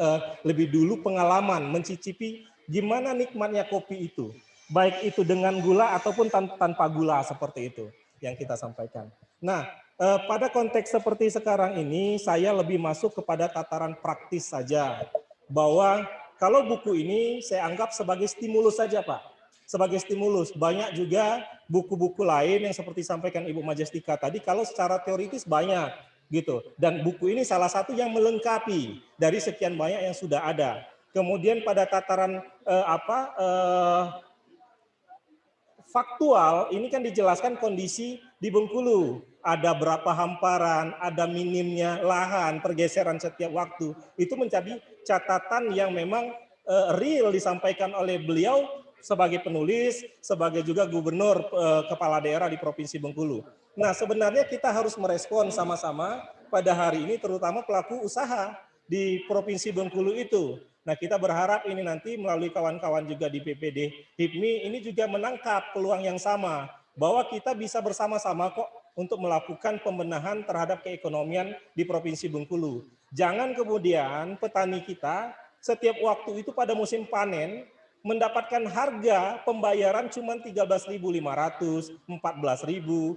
lebih dulu pengalaman mencicipi gimana nikmatnya kopi itu. Baik itu dengan gula ataupun tanpa gula seperti itu yang kita sampaikan. Nah, pada konteks seperti sekarang ini saya lebih masuk kepada tataran praktis saja. Bahwa kalau buku ini saya anggap sebagai stimulus saja Pak. Sebagai stimulus. Banyak juga buku-buku lain yang seperti sampaikan Ibu Majestika tadi, kalau secara teoritis banyak gitu. Dan buku ini salah satu yang melengkapi dari sekian banyak yang sudah ada. Kemudian pada tataran faktual, ini kan dijelaskan kondisi di Bengkulu. Ada berapa hamparan, ada minimnya lahan, pergeseran setiap waktu. Itu menjadi catatan yang memang real disampaikan oleh beliau sebagai penulis, sebagai juga gubernur kepala daerah di Provinsi Bengkulu. Nah, sebenarnya kita harus merespon sama-sama pada hari ini, terutama pelaku usaha di Provinsi Bengkulu itu. Nah, kita berharap ini nanti melalui kawan-kawan juga di BPD HIPMI ini juga menangkap peluang yang sama, bahwa kita bisa bersama-sama kok untuk melakukan pembenahan terhadap keekonomian di Provinsi Bengkulu. Jangan kemudian petani kita setiap waktu itu pada musim panen mendapatkan harga pembayaran cuma 13.500, 14.000,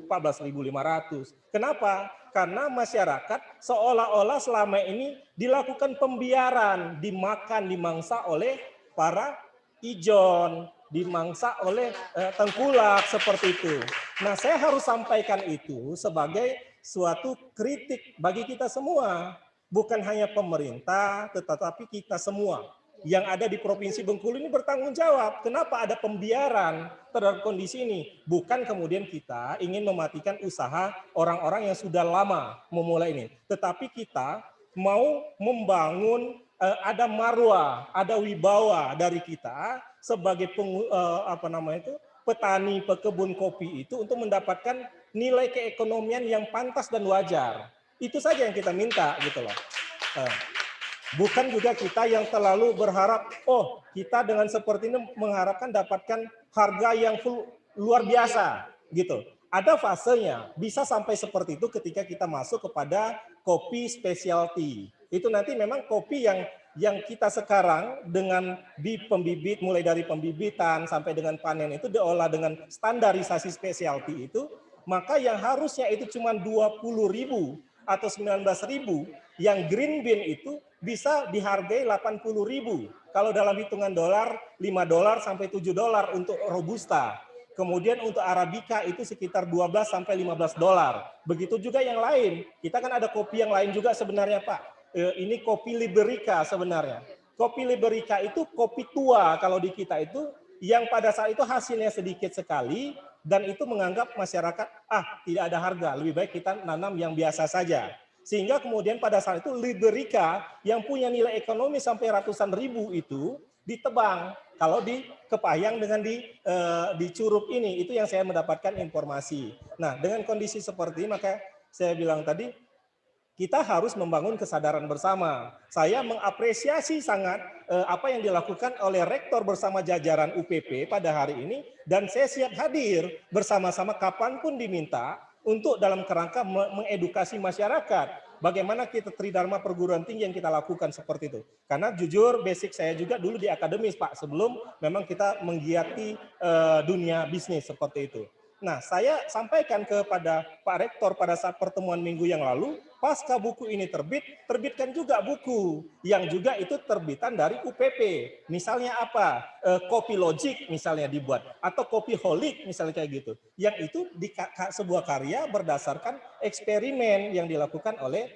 14.500. Kenapa? Karena masyarakat seolah-olah selama ini dilakukan pembiaran, dimakan, dimangsa oleh para ijon, dimangsa oleh tengkulak seperti itu. Nah, saya harus sampaikan itu sebagai suatu kritik bagi kita semua. Bukan hanya pemerintah, tetapi kita semua yang ada di Provinsi Bengkulu ini bertanggung jawab. Kenapa ada pembiaran terhadap kondisi ini? Bukan kemudian kita ingin mematikan usaha orang-orang yang sudah lama memulai ini. Tetapi kita mau membangun ada marwah, ada wibawa dari kita sebagai petani pekebun kopi itu untuk mendapatkan nilai keekonomian yang pantas dan wajar. Itu saja yang kita minta gitu loh. Bukan juga kita yang terlalu berharap, oh kita dengan seperti ini mengharapkan dapatkan harga yang luar biasa gitu. Ada fasenya, bisa sampai seperti itu ketika kita masuk kepada kopi specialty. Itu nanti memang kopi yang kita sekarang dengan pembibit, mulai dari pembibitan sampai dengan panen itu diolah dengan standarisasi specialty itu, maka yang harusnya itu cuma 20.000 atau 19.000, yang green bean itu bisa dihargai 80.000. Kalau dalam hitungan dolar, $5 sampai $7 untuk robusta. Kemudian untuk arabica itu sekitar 12 sampai $15. Begitu juga yang lain. Kita kan ada kopi yang lain juga sebenarnya, Pak. Ini kopi Liberica sebenarnya. Kopi Liberica itu kopi tua kalau di kita itu, yang pada saat itu hasilnya sedikit sekali, dan itu menganggap masyarakat, tidak ada harga, lebih baik kita nanam yang biasa saja. Sehingga kemudian pada saat itu Liberica yang punya nilai ekonomi sampai ratusan ribu itu ditebang. Kalau di Kepayang dengan di Curup ini, itu yang saya mendapatkan informasi. Nah, dengan kondisi seperti ini, maka saya bilang tadi, kita harus membangun kesadaran bersama. Saya mengapresiasi sangat apa yang dilakukan oleh rektor bersama jajaran UPP pada hari ini, dan saya siap hadir bersama-sama kapanpun diminta untuk dalam kerangka mengedukasi masyarakat. Bagaimana kita tridharma perguruan tinggi yang kita lakukan seperti itu. Karena jujur basic saya juga dulu di akademis Pak, sebelum memang kita menggiati dunia bisnis seperti itu. Nah, saya sampaikan kepada Pak Rektor pada saat pertemuan minggu yang lalu, pasca buku ini terbitkan juga buku yang juga itu terbitan dari UPP. Misalnya apa? Kopi Logic misalnya dibuat, atau Kopi Holic misalnya kayak gitu. Yang itu di sebuah karya berdasarkan eksperimen yang dilakukan oleh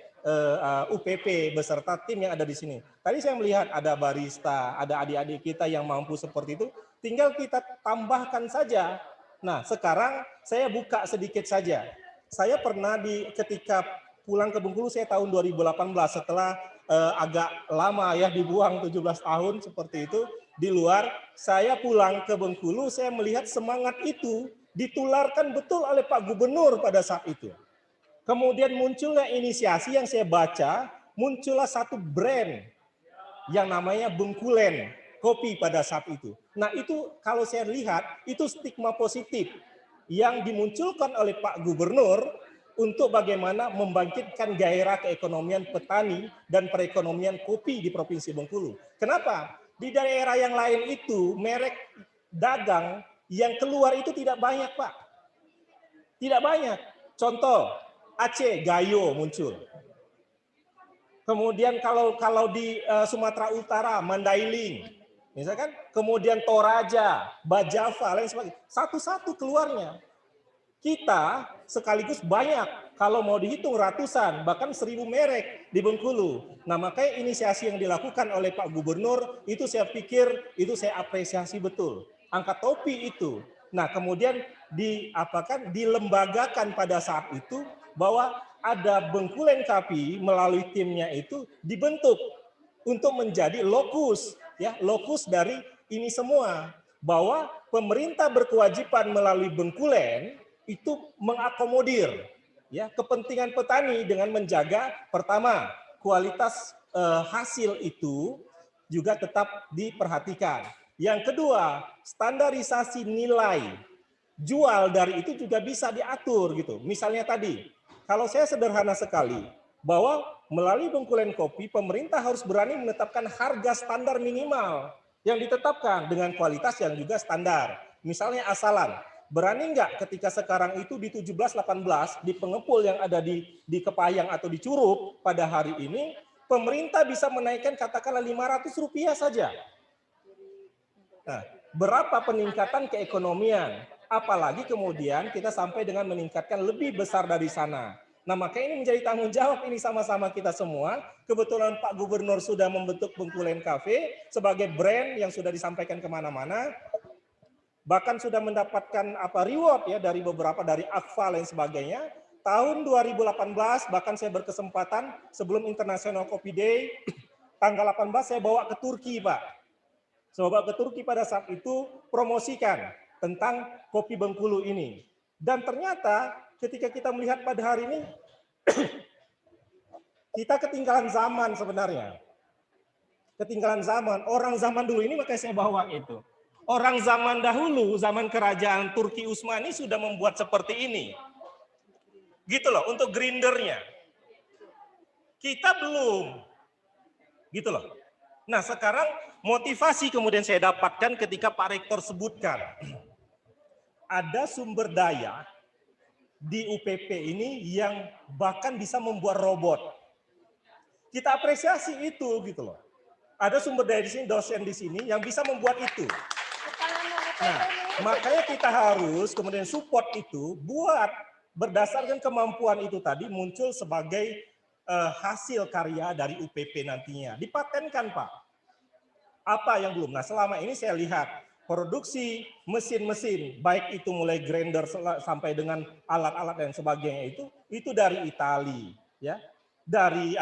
UPP beserta tim yang ada di sini. Tadi saya melihat ada barista, ada adik-adik kita yang mampu seperti itu, tinggal kita tambahkan saja. Nah, sekarang saya buka sedikit saja. Saya pernah ketika pulang ke Bengkulu, saya tahun 2018 setelah agak lama ya dibuang 17 tahun seperti itu di luar, saya pulang ke Bengkulu, saya melihat semangat itu ditularkan betul oleh Pak Gubernur pada saat itu. Kemudian munculnya inisiasi yang saya baca, muncullah satu brand yang namanya Bengkulen kopi pada saat itu. Nah, itu kalau saya lihat itu stigma positif yang dimunculkan oleh Pak Gubernur untuk bagaimana membangkitkan gairah keekonomian petani dan perekonomian kopi di Provinsi Bengkulu. Kenapa? Di daerah yang lain itu merek dagang yang keluar itu tidak banyak, Pak. Tidak banyak. Contoh, Aceh Gayo muncul. Kemudian kalau di Sumatera Utara Mandailing, misalkan, kemudian Toraja, Bajava, lain sebagainya. Satu-satu keluarnya. Kita sekaligus banyak, kalau mau dihitung ratusan, bahkan 1000 merek di Bengkulu. Nah, makanya inisiasi yang dilakukan oleh Pak Gubernur, itu saya pikir, itu saya apresiasi betul. Angkat topi itu. Nah, kemudian dilembagakan pada saat itu, bahwa ada Bengkulen Kapi melalui timnya itu dibentuk untuk menjadi lokus, ya, lokus dari ini semua, bahwa pemerintah berkewajiban melalui Bengkulen itu mengakomodir ya kepentingan petani dengan menjaga pertama kualitas hasil itu juga tetap diperhatikan. Yang kedua, standarisasi nilai jual dari itu juga bisa diatur gitu. Misalnya tadi, kalau saya sederhana sekali, bahwa melalui Bengkulen Kopi, pemerintah harus berani menetapkan harga standar minimal yang ditetapkan dengan kualitas yang juga standar. Misalnya asalan, berani nggak ketika sekarang itu di 17-18 di pengepul yang ada di Kepayang atau di Curup pada hari ini, pemerintah bisa menaikkan katakanlah Rp500 saja. Nah, berapa peningkatan keekonomian? Apalagi kemudian kita sampai dengan meningkatkan lebih besar dari sana. Nah, makanya ini menjadi tanggung jawab ini sama-sama kita semua. Kebetulan Pak Gubernur sudah membentuk Bengkulen Cafe sebagai brand yang sudah disampaikan kemana-mana. Bahkan sudah mendapatkan reward ya dari beberapa, dari AKFA dan sebagainya. Tahun 2018 bahkan saya berkesempatan sebelum International Coffee Day, tanggal 18 saya bawa ke Turki, Pak. Saya bawa ke Turki pada saat itu promosikan tentang kopi Bengkulu ini. Dan ternyata ketika kita melihat pada hari ini, kita ketinggalan zaman sebenarnya. Ketinggalan zaman. Orang zaman dulu ini makanya saya bawa itu. Orang zaman dahulu, zaman kerajaan Turki Utsmani sudah membuat seperti ini. Gitu loh, untuk grindernya. Kita belum. Gitu loh. Nah, sekarang motivasi kemudian saya dapatkan ketika Pak Rektor sebutkan. Ada sumber daya di UPP ini yang bahkan bisa membuat robot. Kita apresiasi itu gitu loh. Ada sumber daya di sini, dosen di sini yang bisa membuat itu. Nah, makanya kita harus kemudian support itu buat berdasarkan kemampuan itu tadi muncul sebagai hasil karya dari UPP nantinya. Dipatenkan, Pak. Apa yang belum? Nah, selama ini saya lihat produksi mesin-mesin, baik itu mulai grinder sampai dengan alat-alat dan sebagainya itu dari Itali, ya, dari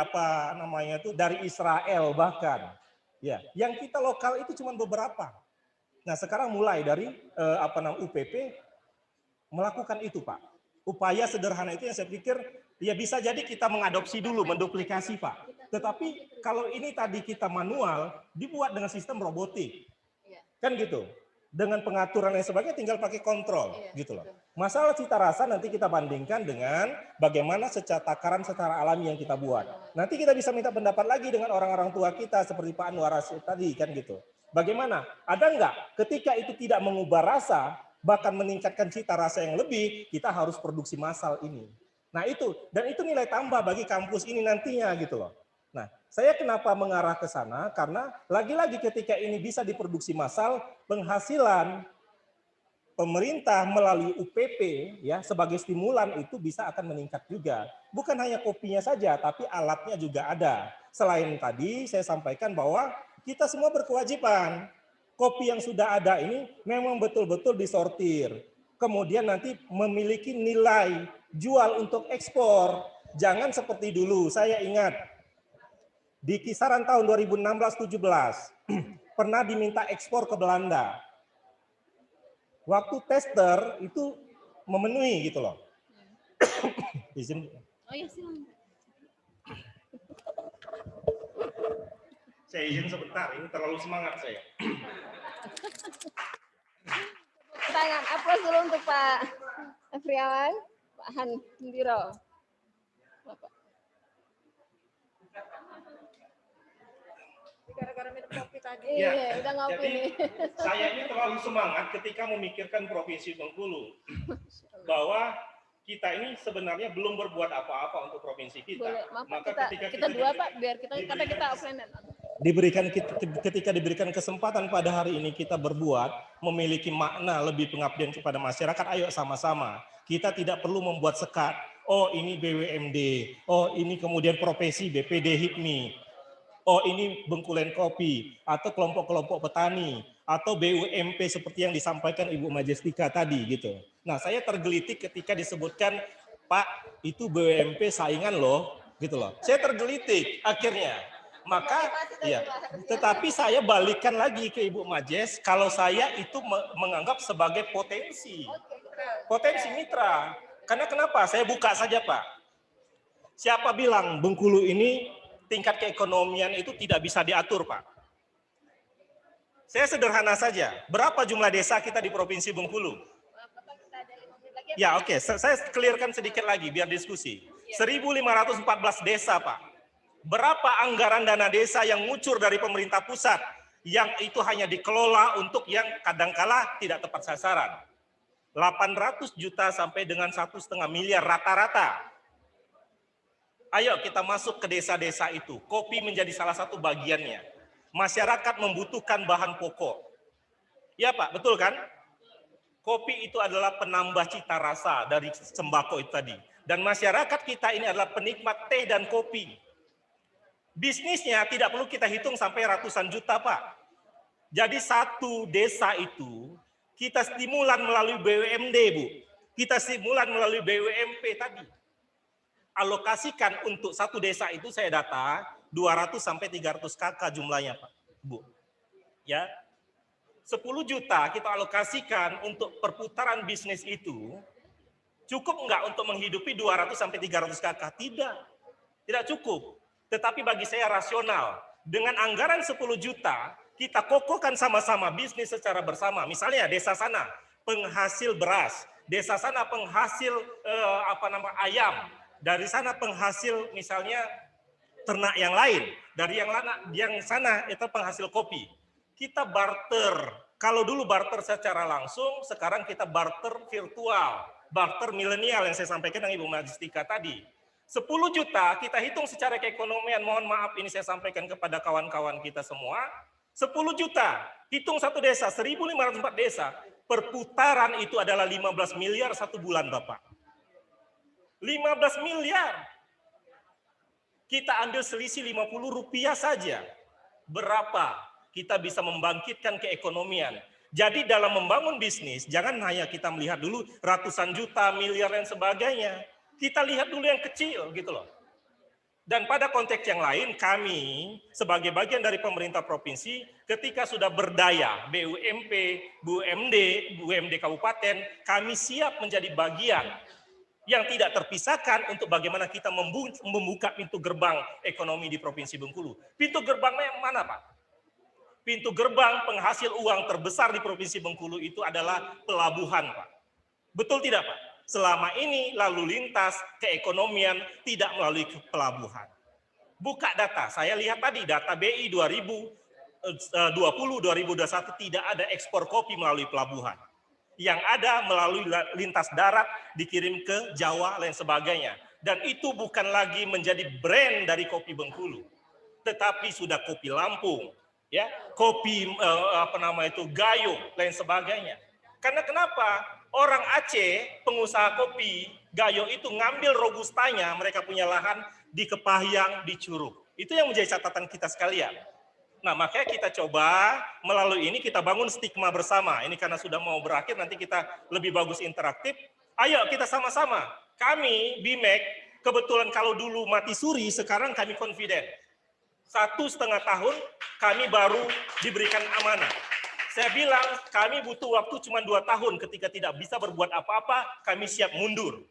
dari Israel bahkan, ya. Yang kita lokal itu cuma beberapa. Nah, sekarang mulai dari UPP melakukan itu, Pak. Upaya sederhana itu yang saya pikir Ya bisa jadi kita mengadopsi dulu, menduplikasi Pak. Tetapi kalau ini tadi kita manual, dibuat dengan sistem robotik. Kan gitu. Dengan pengaturan yang sebagainya tinggal pakai kontrol gitu loh. Masalah cita rasa nanti kita bandingkan dengan bagaimana secara takaran secara alami yang kita buat. Nanti kita bisa minta pendapat lagi dengan orang-orang tua kita seperti Pak Anwar tadi kan gitu. Bagaimana? Ada enggak ketika itu tidak mengubah rasa, bahkan meningkatkan cita rasa yang lebih, kita harus produksi massal ini. Nah itu, dan itu nilai tambah bagi kampus ini nantinya gitu loh. Nah, saya kenapa mengarah ke sana? Karena lagi-lagi ketika ini bisa diproduksi massal, penghasilan pemerintah melalui UPP ya sebagai stimulan itu bisa akan meningkat juga. Bukan hanya kopinya saja, tapi alatnya juga ada. Selain tadi saya sampaikan bahwa kita semua berkewajiban. Kopi yang sudah ada ini memang betul-betul disortir. Kemudian nanti memiliki nilai jual untuk ekspor. Jangan seperti dulu, saya ingat di kisaran tahun 2016-17 pernah diminta ekspor ke Belanda. Waktu tester itu memenuhi gitu loh. Izin. Oh iya silakan. Saya izin sebentar, ini terlalu semangat saya. Tangan, aplaus dulu untuk Pak Afriawan, Pak Han Sendiro. Bapak. Gara-gara minum kopi tadi. Iya, udah ngopi jadi, nih. saya ini terlalu semangat ketika memikirkan Provinsi Bengkulu. Bahwa kita ini sebenarnya belum berbuat apa-apa untuk provinsi kita. Boleh, maaf, Maka kita dua Pak, biar kita karena kita offline. Ketika diberikan kesempatan pada hari ini kita berbuat, memiliki makna lebih pengabdian kepada masyarakat, ayo sama-sama. Kita tidak perlu membuat sekat, oh ini BUMD, oh ini kemudian profesi BPD HIPMI, oh ini Bengkulen Kopi, atau kelompok-kelompok petani, atau BUMP seperti yang disampaikan Ibu Majestika tadi gitu. Nah saya tergelitik ketika disebutkan, Pak itu BUMP saingan loh, gitu loh. Saya tergelitik akhirnya. Maka ya, tetapi saya balikan lagi ke Ibu Majes, kalau saya itu menganggap sebagai potensi mitra. Karena kenapa? Saya buka saja Pak. Siapa bilang Bengkulu ini tingkat keekonomian itu tidak bisa diatur Pak? Saya sederhana saja. Berapa jumlah desa kita di Provinsi Bengkulu? Ya oke, saya clearkan sedikit lagi biar diskusi. 1.514 desa Pak. Berapa anggaran dana desa yang ngucur dari pemerintah pusat yang itu hanya dikelola untuk yang kadangkala tidak tepat sasaran? 800 juta sampai dengan 1,5 miliar rata-rata. Ayo kita masuk ke desa-desa itu. Kopi menjadi salah satu bagiannya. Masyarakat membutuhkan bahan pokok. Ya Pak, betul kan? Kopi itu adalah penambah cita rasa dari sembako itu tadi. Dan masyarakat kita ini adalah penikmat teh dan kopi. Bisnisnya tidak perlu kita hitung sampai ratusan juta Pak. Jadi satu desa itu kita stimulan melalui BUMD Bu. Kita stimulan melalui BUMP tadi. Alokasikan untuk satu desa itu saya data 200 sampai 300 KK jumlahnya Pak, Bu. Ya. 10 juta kita alokasikan untuk perputaran bisnis itu. Cukup enggak untuk menghidupi 200 sampai 300 KK? Tidak. Tidak cukup. Tetapi bagi saya rasional. Dengan anggaran 10 juta, kita kokohkan sama-sama bisnis secara bersama. Misalnya desa sana penghasil beras, desa sana penghasil ayam, dari sana penghasil misalnya ternak yang lain, dari yang sana itu penghasil kopi. Kita barter. Kalau dulu barter secara langsung, sekarang kita barter virtual, barter milenial yang saya sampaikan dengan Ibu Majestika tadi. 10 juta kita hitung secara keekonomian, mohon maaf ini saya sampaikan kepada kawan-kawan kita semua. 10 juta, hitung satu desa, 1.504 desa, perputaran itu adalah 15 miliar satu bulan Bapak. 15 miliar. Kita ambil selisih 50 rupiah saja. Berapa kita bisa membangkitkan keekonomian. Jadi dalam membangun bisnis, jangan hanya kita melihat dulu ratusan juta, miliar dan sebagainya. Kita lihat dulu yang kecil gitu loh. Dan pada konteks yang lain, kami sebagai bagian dari pemerintah provinsi, ketika sudah berdaya, BUMP, BUMD, BUMD kabupaten, kami siap menjadi bagian yang tidak terpisahkan untuk bagaimana kita membuka pintu gerbang ekonomi di Provinsi Bengkulu. Pintu gerbangnya yang mana, Pak? Pintu gerbang penghasil uang terbesar di Provinsi Bengkulu itu adalah pelabuhan, Pak. Betul tidak, Pak? Selama ini lalu lintas keekonomian tidak melalui pelabuhan. Buka data, saya lihat tadi data BI 2020-2021 tidak ada ekspor kopi melalui pelabuhan. Yang ada melalui lintas darat dikirim ke Jawa lain sebagainya, dan itu bukan lagi menjadi brand dari kopi Bengkulu, tetapi sudah kopi Lampung, ya, kopi Gayo lain sebagainya. Karena kenapa? Orang Aceh pengusaha kopi Gayo itu ngambil robustanya, mereka punya lahan di Kepahyang, di Curug. Itu yang menjadi catatan kita sekalian. Nah, makanya kita coba melalui ini kita bangun stigma bersama. Ini karena sudah mau berakhir, nanti kita lebih bagus interaktif. Ayo kita sama-sama. Kami, BIMEK, kebetulan kalau dulu mati suri, sekarang kami confident. 1,5 tahun kami baru diberikan amanah. Saya bilang kami butuh waktu cuma 2 tahun, ketika tidak bisa berbuat apa-apa, kami siap mundur.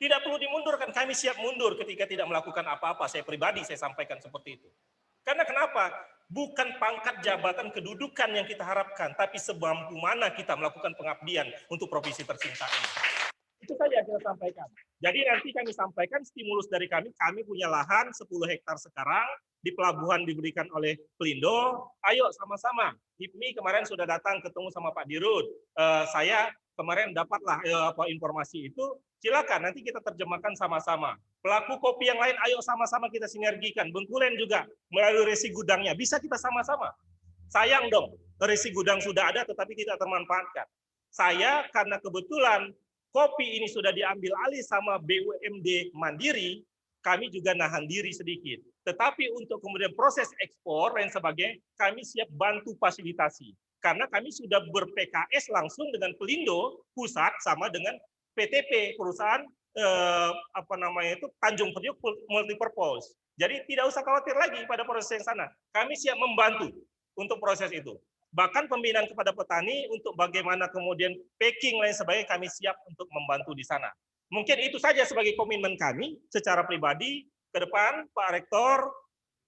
Tidak perlu dimundurkan, kami siap mundur ketika tidak melakukan apa-apa. Saya pribadi, saya sampaikan seperti itu. Karena kenapa? Bukan pangkat jabatan kedudukan yang kita harapkan, tapi semampu mana kita melakukan pengabdian untuk provinsi tercinta ini. Itu saja yang kita sampaikan. Jadi nanti kami sampaikan stimulus dari kami punya lahan 10 hektar sekarang, di pelabuhan diberikan oleh Pelindo. Ayo sama-sama. HIPMI kemarin sudah datang ketemu sama Pak Dirut. Saya kemarin dapatlah informasi itu. Silakan nanti kita terjemahkan sama-sama. Pelaku kopi yang lain, ayo sama-sama kita sinergikan. Bengkulen juga melalui resi gudangnya. Bisa kita sama-sama. Sayang dong, resi gudang sudah ada tetapi tidak termanfaatkan. Saya karena kebetulan kopi ini sudah diambil alih sama BUMD Mandiri, kami juga nahan diri sedikit. Tetapi untuk kemudian proses ekspor dan sebagainya, kami siap bantu fasilitasi. Karena kami sudah ber-PKS langsung dengan Pelindo pusat sama dengan PTP, perusahaan Tanjung Priok Multipurpose. Jadi tidak usah khawatir lagi pada proses yang sana. Kami siap membantu untuk proses itu. Bahkan pembinaan kepada petani untuk bagaimana kemudian packing lain sebagainya, kami siap untuk membantu di sana. Mungkin itu saja sebagai komitmen kami secara pribadi. Ke depan Pak Rektor,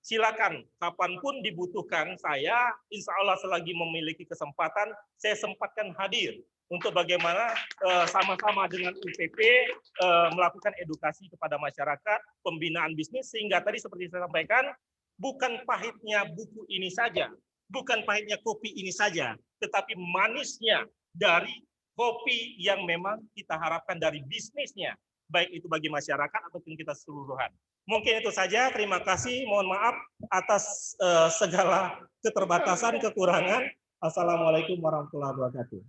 silakan kapanpun dibutuhkan saya, insya Allah selagi memiliki kesempatan, saya sempatkan hadir untuk bagaimana sama-sama dengan UPP melakukan edukasi kepada masyarakat, pembinaan bisnis, sehingga tadi seperti saya sampaikan, bukan pahitnya buku ini saja, bukan pahitnya kopi ini saja, tetapi manisnya dari kopi yang memang kita harapkan dari bisnisnya, baik itu bagi masyarakat ataupun kita keseluruhan. Mungkin itu saja, terima kasih, mohon maaf atas segala keterbatasan, kekurangan. Assalamualaikum warahmatullahi wabarakatuh.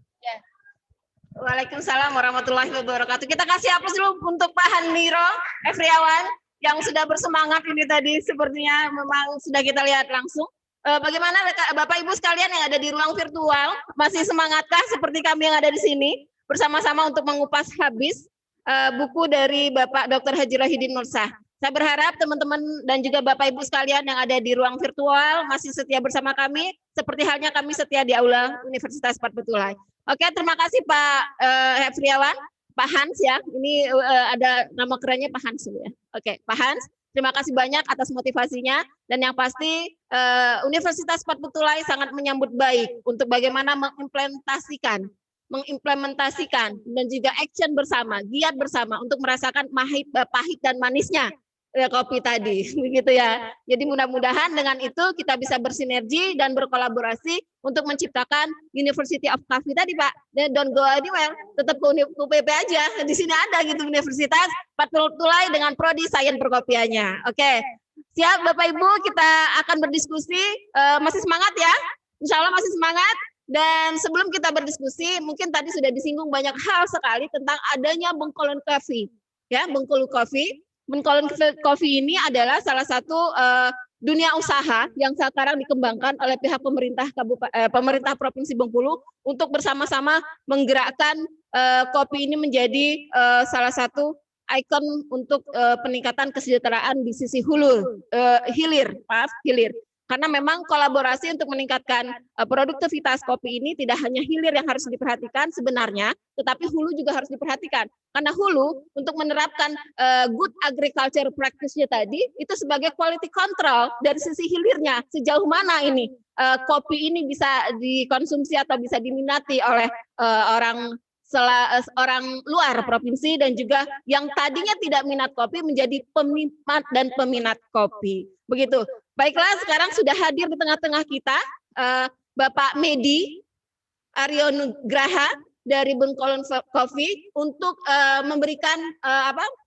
Waalaikumsalam warahmatullahi wabarakatuh. Kita kasih aplaus dulu untuk Pak Haniro Efriawan yang sudah bersemangat ini tadi, sepertinya memang sudah kita lihat langsung. Bagaimana Bapak Ibu sekalian yang ada di ruang virtual, masih semangatkah seperti kami yang ada di sini bersama-sama untuk mengupas habis buku dari Bapak Dr. Haji Rohidin Nursah. Saya berharap teman-teman dan juga Bapak Ibu sekalian yang ada di ruang virtual masih setia bersama kami, seperti halnya kami setia di Aula Universitas Patbetulai. Oke, terima kasih Pak Efriawan, Pak Hans ya. Ini ada nama kerennya Pak Hans ya. Oke, Pak Hans, terima kasih banyak atas motivasinya, dan yang pasti Universitas Patbetulai sangat menyambut baik untuk bagaimana mengimplementasikan dan juga action bersama, giat bersama untuk merasakan pahit dan manisnya kopi tadi, begitu ya. Jadi mudah-mudahan dengan itu kita bisa bersinergi dan berkolaborasi untuk menciptakan University of Coffee tadi, Pak. Don't go anywhere, tetap ke UPP aja. Di sini ada gitu Universitas Patbetulai dengan prodi sains perkopiannya. Oke, siap Bapak Ibu, kita akan berdiskusi. Masih semangat ya? Insya Allah masih semangat. Dan sebelum kita berdiskusi, mungkin tadi sudah disinggung banyak hal sekali tentang adanya Bengkolen Coffee, ya, Bengkulu Coffee. Bengkolen Coffee ini adalah salah satu dunia usaha yang sekarang dikembangkan oleh pihak pemerintah Provinsi Bengkulu untuk bersama-sama menggerakkan kopi ini menjadi salah satu ikon untuk peningkatan kesejahteraan di sisi hilir. Karena memang kolaborasi untuk meningkatkan produktivitas kopi ini tidak hanya hilir yang harus diperhatikan sebenarnya, tetapi hulu juga harus diperhatikan. Karena hulu untuk menerapkan good agriculture practice-nya tadi itu sebagai quality control dari sisi hilirnya, sejauh mana ini kopi ini bisa dikonsumsi atau bisa diminati oleh orang luar provinsi dan juga yang tadinya tidak minat kopi menjadi peminat dan peminat kopi. Begitu. Baiklah, sekarang sudah hadir di tengah-tengah kita Bapak Medi Aryo Nugraha dari Bengkolen Coffee untuk memberikan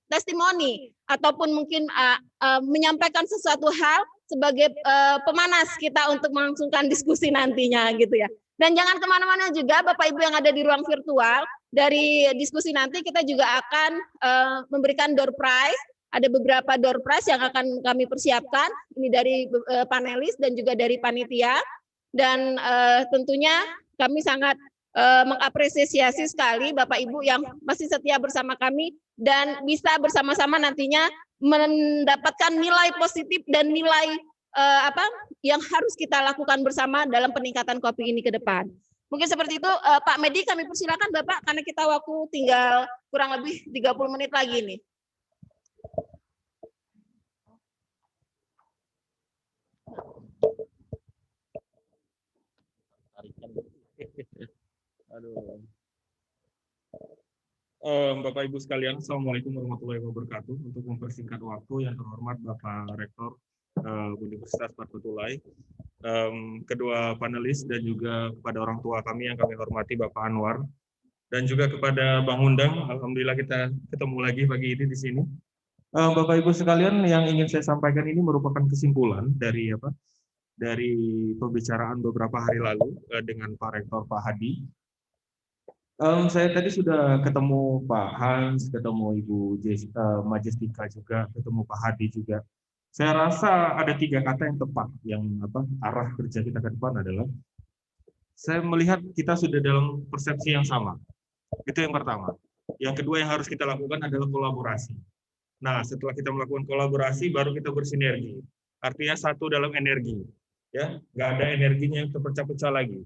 testimoni ataupun mungkin menyampaikan sesuatu hal sebagai pemanas kita untuk melangsungkan diskusi nantinya gitu ya. Dan jangan kemana-mana juga Bapak Ibu yang ada di ruang virtual, dari diskusi nanti kita juga akan memberikan door prize. Ada beberapa door prize yang akan kami persiapkan, ini dari panelis dan juga dari panitia. Dan tentunya kami sangat mengapresiasi sekali Bapak Ibu yang masih setia bersama kami dan bisa bersama-sama nantinya mendapatkan nilai positif dan nilai yang harus kita lakukan bersama dalam peningkatan kopi ini ke depan. Mungkin seperti itu, Pak Medi kami persilakan Bapak, karena kita waktu tinggal kurang lebih 30 menit lagi nih. Bapak Ibu sekalian, Assalamualaikum warahmatullahi wabarakatuh. Untuk mempersingkat waktu, yang terhormat Bapak Rektor Universitas Martutulai, kedua panelis dan juga kepada orang tua kami yang kami hormati Bapak Anwar, dan juga kepada Bang Undang. Alhamdulillah kita ketemu lagi pagi ini di sini. Bapak Ibu sekalian, yang ingin saya sampaikan ini merupakan kesimpulan dari pembicaraan beberapa hari lalu dengan Pak Rektor Pak Hadi. Saya tadi sudah ketemu Pak Hans, ketemu Ibu Majestika juga, ketemu Pak Hadi juga. Saya rasa ada 3 kata yang tepat, yang arah kerja kita ke depan adalah, saya melihat kita sudah dalam persepsi yang sama. Itu yang pertama. Yang kedua yang harus kita lakukan adalah kolaborasi. Nah, setelah kita melakukan kolaborasi, baru kita bersinergi. Artinya satu dalam energi. Ya, nggak ada energinya yang terpecah-pecah lagi.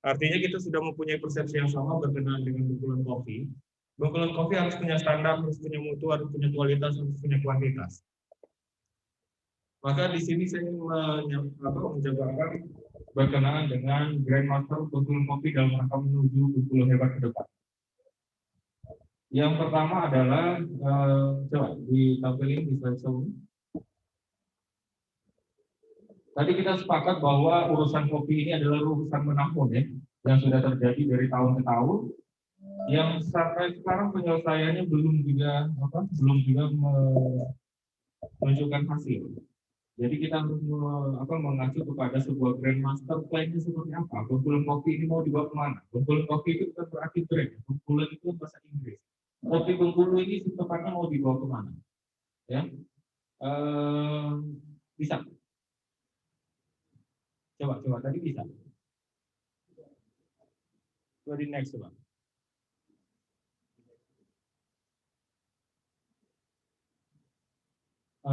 Artinya kita sudah mempunyai persepsi yang sama berkenaan dengan Bengkolen Coffee. Bengkolen Coffee harus punya standar, harus punya mutu, harus punya kualitas, harus punya kuantitas. Maka di sini saya menjabarkan berkenaan dengan Grandmaster Bengkolen Coffee dalam rangka menuju Bengkulu hebat ke depan. Yang pertama adalah coba ditampilin di slide show. Tadi kita sepakat bahwa urusan kopi ini adalah urusan menahun ya, yang sudah terjadi dari tahun ke tahun, yang sampai sekarang penyelesaiannya belum juga menunjukkan hasil. Jadi kita harus mengacu kepada sebuah grandmaster plan-nya seperti apa. Bengkolen Coffee ini mau dibawa kemana? Bengkolen Coffee itu bukan berarti brand. Bengkolen itu bahasa Inggris. Kopi Bengkulu ini secepatnya mau dibawa kemana? Ya, bisa. Coba tadi bisa. Coba di next coba.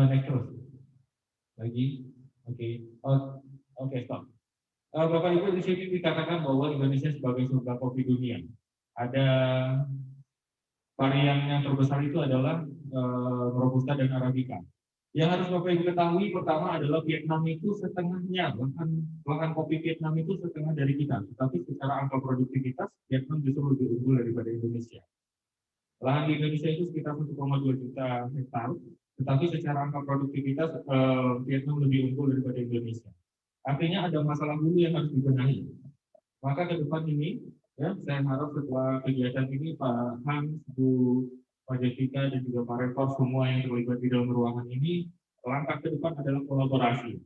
Next terus. Lagi. Oke, stop. Bapak Ibu, di sini dikatakan bahwa Indonesia sebagai surga kopi dunia. Ada varian yang terbesar itu adalah Robusta dan Arabica. Yang harus Bapak Ibu ketahui pertama adalah Vietnam itu setengahnya, bahkan kopi Vietnam itu setengah dari kita. Tetapi secara angka produktivitas, Vietnam justru lebih unggul daripada Indonesia. Lahan di Indonesia itu sekitar 1,2 juta hektar, tetapi secara angka produktivitas Vietnam lebih unggul daripada Indonesia. Artinya ada masalah dulu yang harus dibenahi. Maka ke depan ini, ya, saya harap setelah kegiatan ini Pak Hans, Bu Majestika dan juga Pak Rektor semua yang terlibat di dalam ruangan ini, langkah ke depan adalah kolaborasi.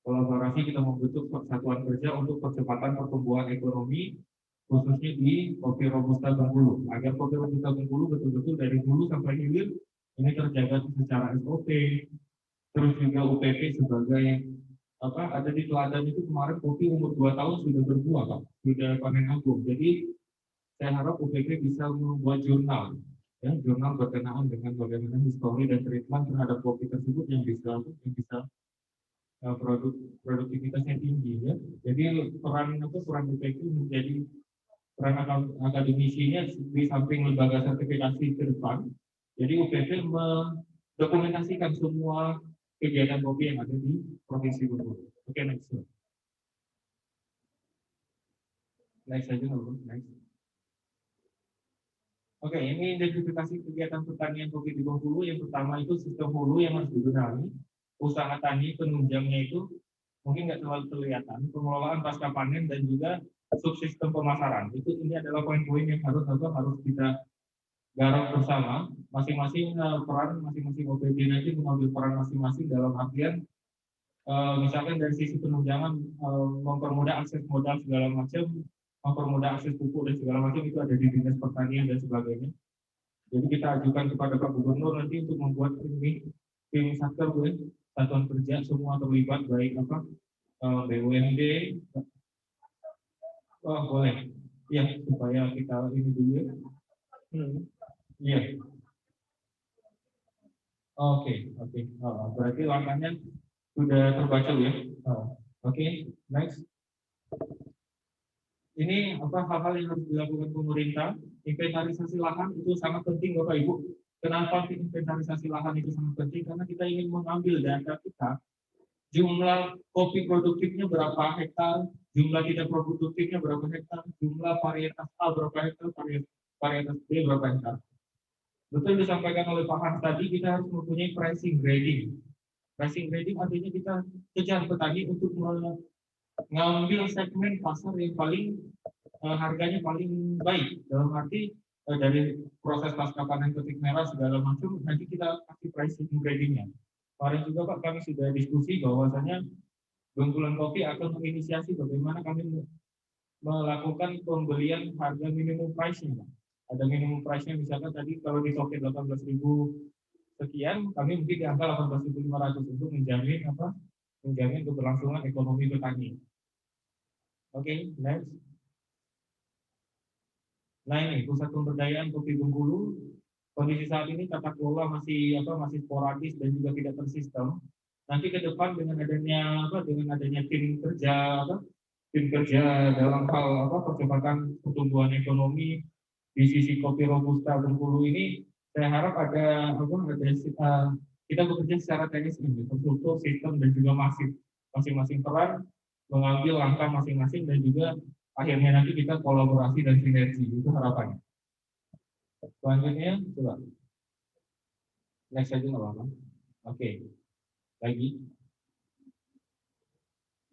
Kolaborasi kita membentuk persatuan kerja untuk percepatan pertumbuhan ekonomi, khususnya di kopi Robusta Bengkulu. Agar kopi Robusta Bengkulu betul-betul dari hulu sampai hilir ini terjaga secara SOP, terus juga UPP sebagai ada di teladan itu kemarin kopi umur 2 tahun sudah berbuah, Pak, sudah panen agung. Jadi saya harap UPP bisa membuat jurnal, ya, jurnal berkenaan dengan bagaimana histori dan treatment terhadap kopi tersebut yang bisa produktivitasnya tinggi ya. Jadi peran UPK menjadi peran akademisinya di samping lembaga sertifikasi ke depan. Jadi UPK mendokumentasikan semua kegiatan kopi yang ada di Provinsi Bengkulu. Oke, next. Next aja dulu, next. Oke, ini identifikasi kegiatan pertanian kopi di Bengkulu. Yang pertama itu sistem hulu yang harus dibenahi. Usaha tani penunjangnya itu mungkin nggak terlalu kelihatan. Pengelolaan pasca panen dan juga subsistem pemasaran. Ini adalah poin-poin yang harus kita garap bersama. Masing-masing peran, masing-masing OPD nanti mengambil peran masing-masing dalam artian misalkan dari sisi penunjangan mempermudah akses modal segala macam, mempermudah akses pupuk dan segala macam itu ada di dinas pertanian dan sebagainya. Jadi kita ajukan kepada Pak Gubernur nanti untuk membuat ini tim satker, satuan kerja semua terlibat baik BUMD. Oh boleh, ya supaya kita ini dulu ya. Iya. Oke. Berarti langkahnya sudah terbaca ya. Oke, next. Ini hal-hal yang harus dilakukan pemerintah. Inventarisasi lahan itu sangat penting Bapak Ibu. Kenapa inventarisasi lahan itu sangat penting? Karena kita ingin mengambil data kita, jumlah kopi produktifnya berapa hektar, jumlah tidak produktifnya berapa hektar, jumlah varietas A berapa hektar, varietas B berapa hektar. Betul disampaikan oleh Pak Hans tadi, kita harus mempunyai pricing grading. Pricing grading artinya kita kejar petani untuk mengambil segmen pasar yang paling harganya paling baik. Dalam arti dari proses pasca panen petik merah segala macam, nanti kita kasih pricing gradingnya. Kemarin juga Pak kami sudah diskusi bahwasanya Bengkulan Kopi akan menginisiasi bagaimana kami melakukan pembelian harga minimum price-nya. Ada minimum price-nya misalkan tadi kalau di Tokyo 18.000 sekian, kami mungkin di angka 18.500 untuk menjamin keberlangsungan ekonomi petani. Oke, next. Nah ini pusat pemberdayaan kopi Bengkulu. Kondisi saat ini tata kelola masih sporadis dan juga tidak tersistem. Nanti ke depan dengan adanya tim kerja dalam hal percepatan pertumbuhan ekonomi di sisi kopi robusta Bengkulu ini, saya harap kita bekerja secara teknis ini, terstruktur, sistem dan juga masing-masing peran mengambil langkah masing-masing dan juga akhirnya nanti kita kolaborasi dan sinergi, itu harapannya. Selanjutnya, coba. Next aja nggak apa-apa. Oke. Lagi.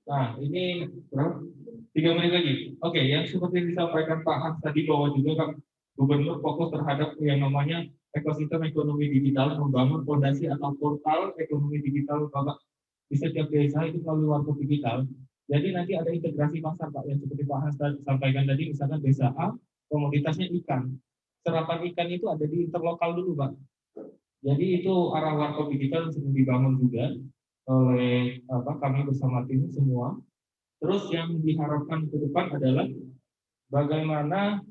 Nah, ini berapa? 3 menit lagi. Oke, yang seperti disampaikan Pak Hans tadi bahwa juga Pak Gubernur fokus terhadap yang namanya ekosistem ekonomi digital, membangun fondasi atau portal ekonomi digital Bapak di setiap desa itu melalui warkop digital. Jadi nanti ada integrasi pasar Pak yang seperti Pak Hans sampaikan tadi, misalkan desa A komoditasnya ikan. Serapan ikan itu ada di interlokal dulu Pak. Jadi itu arah warkop digital yang sedang dibangun juga oleh kami bersama tim semua. Terus yang diharapkan ke depan adalah bagaimana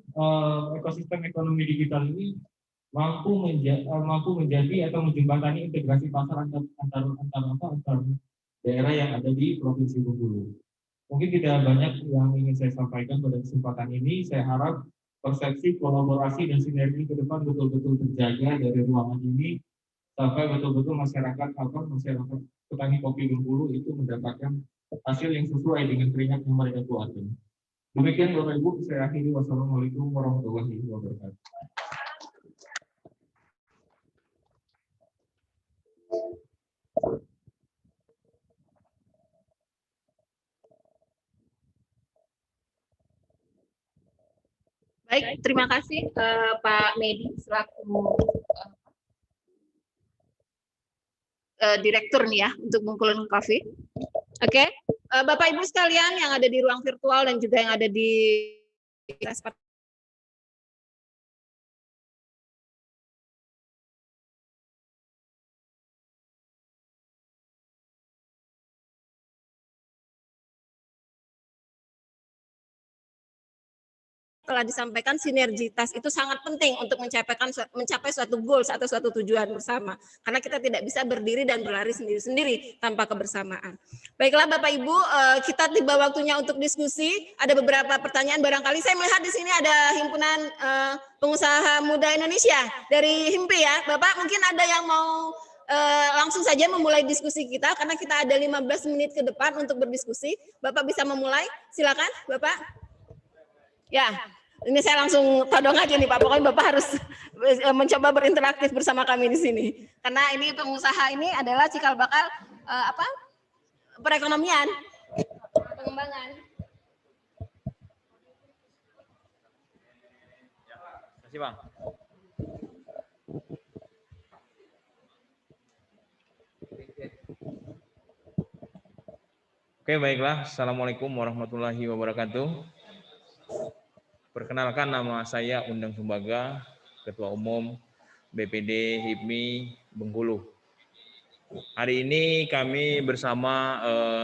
ekosistem ekonomi digital ini mampu menjadi atau menjembatani integrasi pasar antar daerah yang ada di Provinsi Bengkulu. Mungkin tidak banyak yang ingin saya sampaikan pada kesempatan ini. Saya harap persepsi, kolaborasi, dan sinergi ke depan betul-betul terjaga dari ruangan ini sampai betul-betul masyarakat petani kopi Bengkulu itu mendapatkan hasil yang sesuai dengan keringat yang mereka keluarkan. Demikian Bapak Ibu, saya akhiri. Wassalamualaikum warahmatullahi wabarakatuh. Baik, terima kasih Pak Medi selaku direktur nih ya untuk Bengkulu Coffee. Oke, Bapak Ibu sekalian yang ada di ruang virtual dan juga yang ada di telah disampaikan, sinergitas itu sangat penting untuk mencapai suatu goals atau suatu tujuan bersama. Karena kita tidak bisa berdiri dan berlari sendiri-sendiri tanpa kebersamaan. Baiklah Bapak Ibu, kita tiba waktunya untuk diskusi. Ada beberapa pertanyaan barangkali. Saya melihat di sini ada Himpunan Pengusaha Muda Indonesia dari HIMPI ya. Bapak mungkin ada yang mau langsung saja memulai diskusi kita karena kita ada 15 menit ke depan untuk berdiskusi. Bapak bisa memulai? Silakan Bapak. Ya, ini saya langsung todong aja nih Pak. Pokoknya Bapak harus mencoba berinteraktif bersama kami di sini. Karena ini pengusaha ini adalah cikal bakal perekonomian, pengembangan. Terima kasih Bang. Oke, baiklah. Assalamualaikum warahmatullahi wabarakatuh. Perkenalkan, nama saya Undang Sumbaga, Ketua Umum BPD HIPMI Bengkulu. Hari ini kami bersama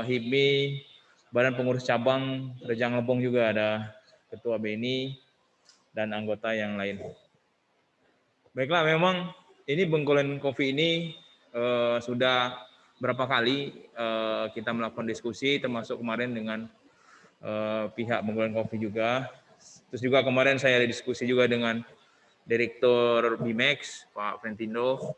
HIPMI, Badan Pengurus Cabang Rejang Lebong juga ada Ketua BNI dan anggota yang lain. Baiklah, memang ini Bengkulen Coffee ini sudah berapa kali kita melakukan diskusi, termasuk kemarin dengan pihak Bengkulen Coffee juga. Terus juga kemarin saya ada diskusi juga dengan Direktur BIMEX, Pak Frentindo.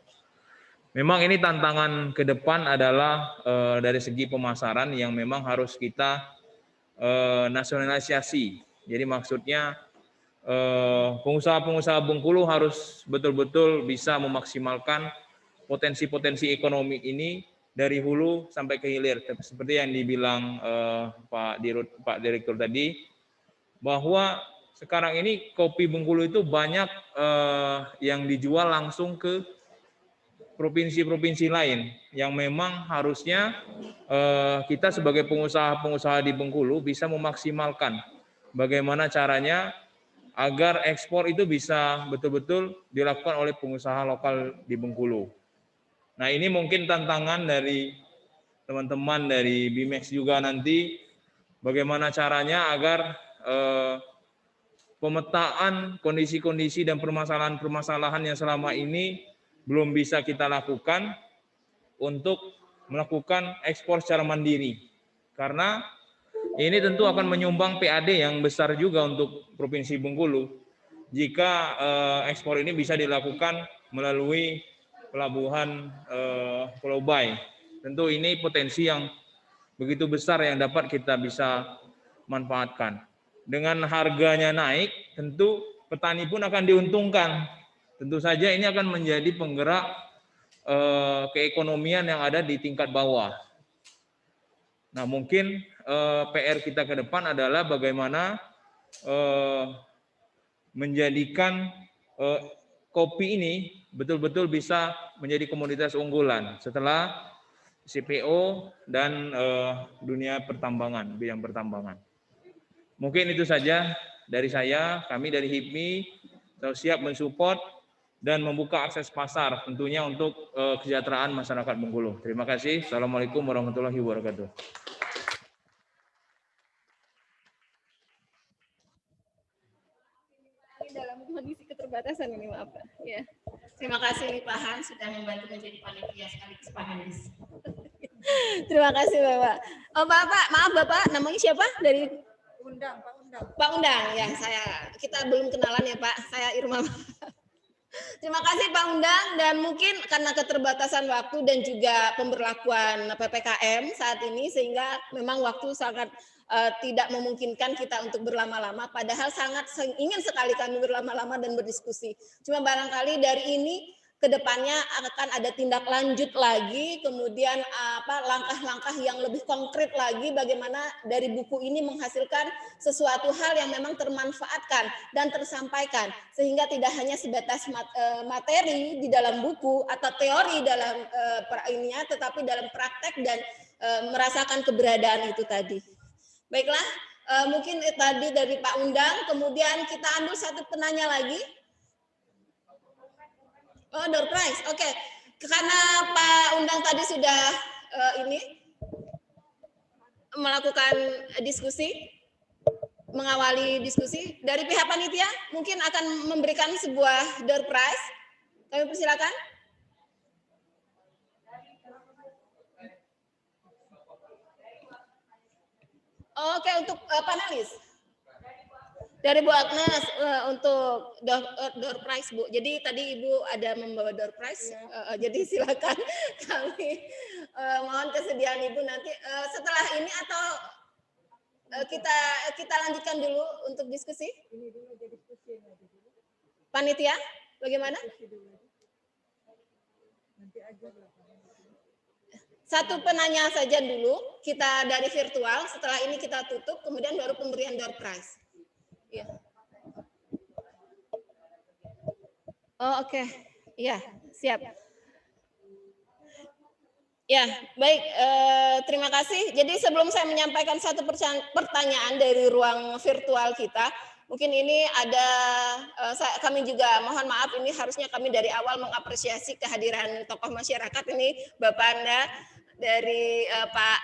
Memang ini tantangan ke depan adalah dari segi pemasaran yang memang harus kita nasionalisasi. Jadi maksudnya pengusaha-pengusaha Bengkulu harus betul-betul bisa memaksimalkan potensi-potensi ekonomi ini dari hulu sampai ke hilir. Seperti yang dibilang Pak Direktur tadi, bahwa sekarang ini kopi Bengkulu itu banyak yang dijual langsung ke provinsi-provinsi lain yang memang harusnya kita sebagai pengusaha-pengusaha di Bengkulu bisa memaksimalkan bagaimana caranya agar ekspor itu bisa betul-betul dilakukan oleh pengusaha lokal di Bengkulu. Nah, ini mungkin tantangan dari teman-teman dari BIMEX juga nanti, bagaimana caranya agar pemetaan kondisi-kondisi dan permasalahan-permasalahan yang selama ini belum bisa kita lakukan untuk melakukan ekspor secara mandiri. Karena ini tentu akan menyumbang PAD yang besar juga untuk Provinsi Bengkulu jika ekspor ini bisa dilakukan melalui pelabuhan Pulau Bay. Tentu ini potensi yang begitu besar yang dapat kita bisa manfaatkan. Dengan harganya naik, tentu petani pun akan diuntungkan. Tentu saja ini akan menjadi penggerak keekonomian yang ada di tingkat bawah. Nah, mungkin PR kita ke depan adalah bagaimana menjadikan kopi ini betul-betul bisa menjadi komoditas unggulan setelah CPO dan dunia pertambangan, bidang pertambangan. Mungkin itu saja dari saya. Kami dari HIPMI siap mensupport dan membuka akses pasar tentunya untuk kesejahteraan masyarakat Bengkulu. Terima kasih. Assalamualaikum warahmatullahi wabarakatuh. Dalam kondisi keterbatasan ini, maaf Pak. Ya. Terima kasih nih Pak Han sudah membantu menjadi panitia sekaligus panelis. Terima kasih Bapak. Oh Bapak, maaf Bapak, namanya siapa? Dari Undang, Pak Undang. Pak Undang, ya kita belum kenalan ya Pak, saya Irma. Terima kasih Pak Undang, dan mungkin karena keterbatasan waktu dan juga pemberlakuan PPKM saat ini sehingga memang waktu sangat tidak memungkinkan kita untuk berlama-lama, padahal sangat ingin sekali kami berlama-lama dan berdiskusi. Cuma barangkali dari ini ke depannya akan ada tindak lanjut lagi, kemudian langkah-langkah yang lebih konkret lagi bagaimana dari buku ini menghasilkan sesuatu hal yang memang termanfaatkan dan tersampaikan, sehingga tidak hanya sebatas materi di dalam buku atau teori dalam ininya, tetapi dalam praktek dan merasakan keberadaan itu tadi. Baiklah, mungkin tadi dari Pak Undang, kemudian kita ambil satu penanya lagi. Oh, door prize. Oke. Karena Pak Undang tadi sudah melakukan diskusi. mengawali diskusi. Dari pihak panitia mungkin akan memberikan sebuah door prize. Kami persilakan. Oke, untuk panelis. Dari Bu Agnes untuk door prize, Bu. Jadi tadi Ibu ada membawa door prize, jadi silakan kami mohon kesediaan Ibu nanti setelah ini atau kita lanjutkan dulu untuk diskusi. Panitia, bagaimana? Satu penanya saja dulu, kita dari virtual. Setelah ini kita tutup, kemudian baru pemberian door prize. Ya. Oh, oke. Ya, siap. Ya, baik. Terima kasih. Jadi sebelum saya menyampaikan satu pertanyaan dari ruang virtual kita, mungkin ini ada, kami juga mohon maaf, ini harusnya kami dari awal mengapresiasi kehadiran tokoh masyarakat ini, Bapak Anda, dari Pak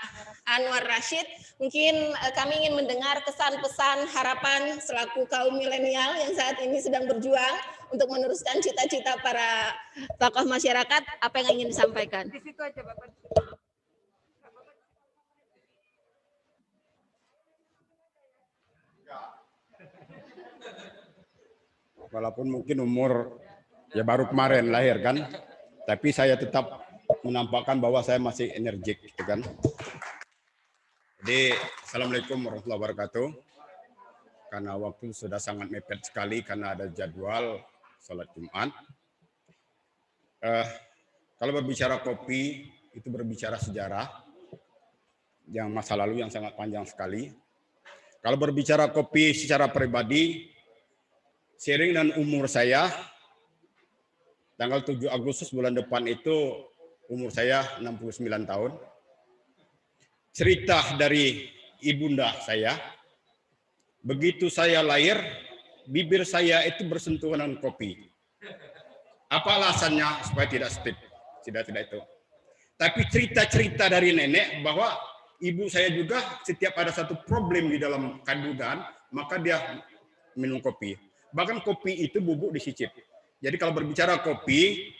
Anwar Rashid. Mungkin kami ingin mendengar kesan-pesan harapan selaku kaum milenial yang saat ini sedang berjuang untuk meneruskan cita-cita para tokoh masyarakat. Apa yang ingin disampaikan? Di situ aja, Bapak. Walaupun mungkin umur ya baru kemarin lahir kan, tapi saya tetap menampakkan bahwa saya masih energik, gitu kan. Jadi, Assalamualaikum warahmatullahi wabarakatuh. Karena waktu sudah sangat mepet sekali karena ada jadwal sholat Jumat. Kalau berbicara kopi, itu berbicara sejarah yang masa lalu yang sangat panjang sekali. Kalau berbicara kopi secara pribadi, seiring dan umur saya, tanggal 7 Agustus bulan depan itu umur saya 69 tahun. Cerita dari ibunda saya, begitu saya lahir, bibir saya itu bersentuhan dengan kopi. Apa alasannya? Supaya tidak stip. Tidak itu. Tapi cerita-cerita dari nenek bahwa ibu saya juga setiap ada satu problem di dalam kandungan, maka dia minum kopi. Bahkan kopi itu bubuk disicip. Jadi kalau berbicara kopi,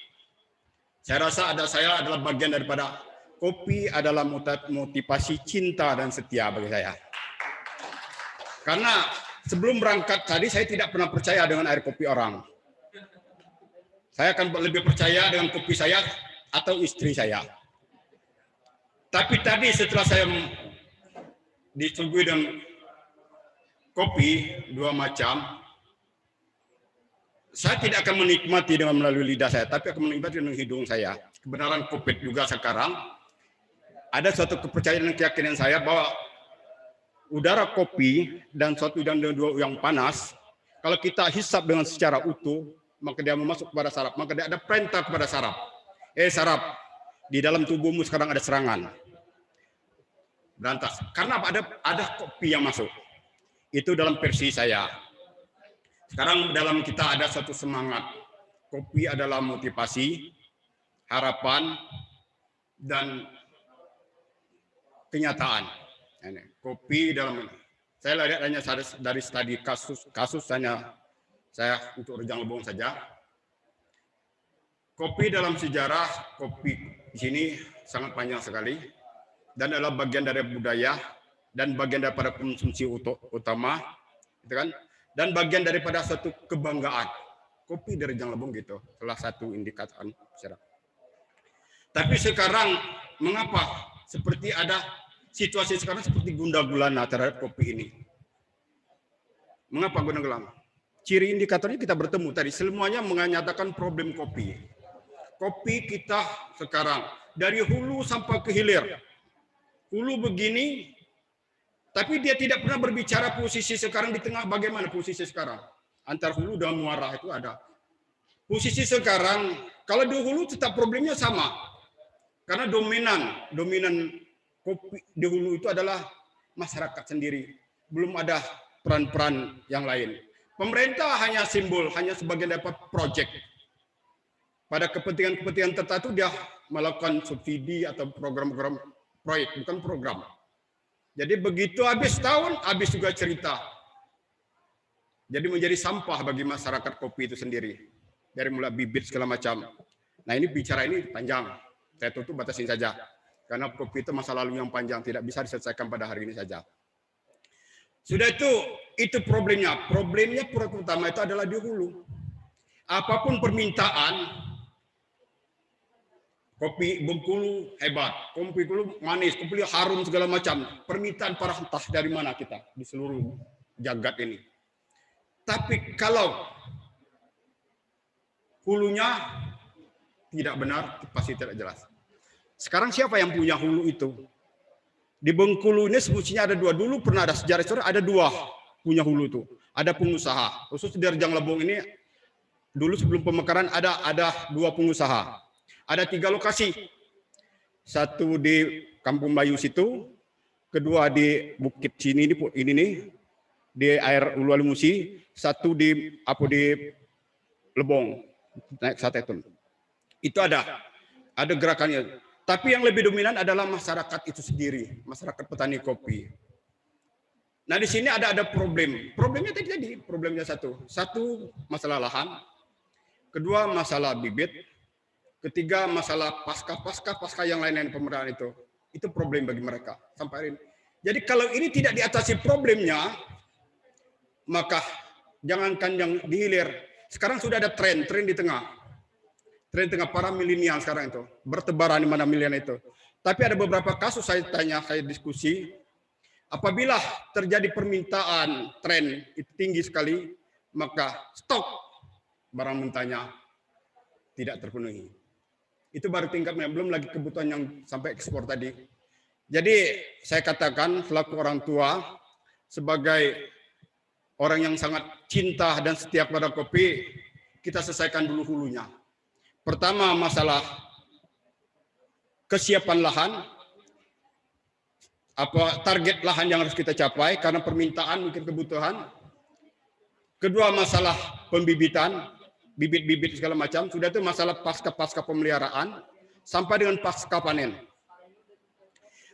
saya rasa saya adalah bagian daripada kopi adalah motivasi cinta dan setia bagi saya. Karena sebelum berangkat tadi saya tidak pernah percaya dengan air kopi orang. Saya akan lebih percaya dengan kopi saya atau istri saya. Tapi tadi setelah saya disuguhi dengan kopi 2 macam, saya tidak akan menikmati dengan melalui lidah saya, tapi akan menikmati dengan hidung saya. Kebenaran COVID juga sekarang, ada suatu kepercayaan dan keyakinan saya bahwa udara kopi dan suatu dan dua yang panas, kalau kita hisap dengan secara utuh, maka dia masuk kepada saraf, maka dia ada perintah kepada saraf. Saraf, di dalam tubuhmu sekarang ada serangan. Berantas. Karena ada kopi yang masuk. Itu dalam versi saya. Sekarang dalam kita ada satu semangat. Kopi adalah motivasi, harapan, dan kenyataan. Kopi dalam, saya lihat hanya dari studi kasus hanya saya untuk Rejang Lebong saja. Kopi dalam sejarah, kopi di sini sangat panjang sekali dan adalah bagian dari budaya dan bagian daripada konsumsi utama, gitu kan? Dan bagian daripada suatu kebanggaan. Kopi dari Rejang Lebong gitu, salah satu indikator sejarah. Tapi sekarang mengapa seperti ada situasi sekarang seperti gundah gulana terhadap kopi ini? Mengapa gundah gulana? Ciri indikatornya kita bertemu tadi, semuanya menyatakan problem kopi. Kopi kita sekarang dari hulu sampai ke hilir. Hulu begini, tapi dia tidak pernah berbicara posisi sekarang di tengah bagaimana posisi sekarang. Antar hulu dan muara itu ada. Posisi sekarang, kalau di hulu tetap problemnya sama. Karena dominan kopi di hulu itu adalah masyarakat sendiri. Belum ada peran-peran yang lain. Pemerintah hanya simbol, hanya sebagian dari proyek. Pada kepentingan-kepentingan tertentu dia melakukan subsidi atau program-program proyek, bukan program. Jadi begitu habis tahun, habis juga cerita. Jadi menjadi sampah bagi masyarakat kopi itu sendiri. Dari mulai bibit segala macam. Nah ini bicara ini panjang. Saya tutup batasin saja. Karena kopi itu masa lalu yang panjang. Tidak bisa diselesaikan pada hari ini saja. Sudah itu problemnya. Problemnya pertama itu adalah di hulu. Apapun permintaan, kopi Bengkulu hebat, kopi Bengkulu manis, kopi harum segala macam. Permintaan para entah dari mana kita di seluruh jagat ini. Tapi kalau hulunya tidak benar, pasti tidak jelas. Sekarang siapa yang punya hulu itu? Di Bengkulu ini semestinya ada dua. Dulu pernah ada sejarah ada dua punya hulu itu. Ada pengusaha. Khusus di Rejang Lebong ini, dulu sebelum pemekaran ada dua pengusaha. Ada 3 lokasi. Satu di Kampung Melayu situ, kedua di Bukit sini ini nih, di air Ulu Musi, satu di Lebong, naik Satetun. Itu ada gerakannya. Tapi yang lebih dominan adalah masyarakat itu sendiri, masyarakat petani kopi. Nah di sini ada problem. Problemnya tadi problemnya satu masalah lahan, kedua masalah bibit, ketiga masalah pasca yang lain-lain pemerintahan itu problem bagi mereka sampai hari ini. Jadi kalau ini tidak diatasi problemnya, maka jangankan yang di hilir. Sekarang sudah ada tren di tengah. Tren tengah para milenial sekarang itu. Bertebaran di mana milenial itu. Tapi ada beberapa kasus saya diskusi. Apabila terjadi permintaan tren itu tinggi sekali, maka stok barang mentahnya tidak terpenuhi. Itu baru tingkatnya, belum lagi kebutuhan yang sampai ekspor tadi. Jadi saya katakan selaku orang tua, sebagai orang yang sangat cinta dan setia pada kopi, kita selesaikan dulu hulunya. Pertama masalah kesiapan lahan, target lahan yang harus kita capai karena permintaan mungkin kebutuhan. Kedua masalah pembibitan, bibit-bibit segala macam. Sudah itu masalah pasca pemeliharaan sampai dengan pasca panen.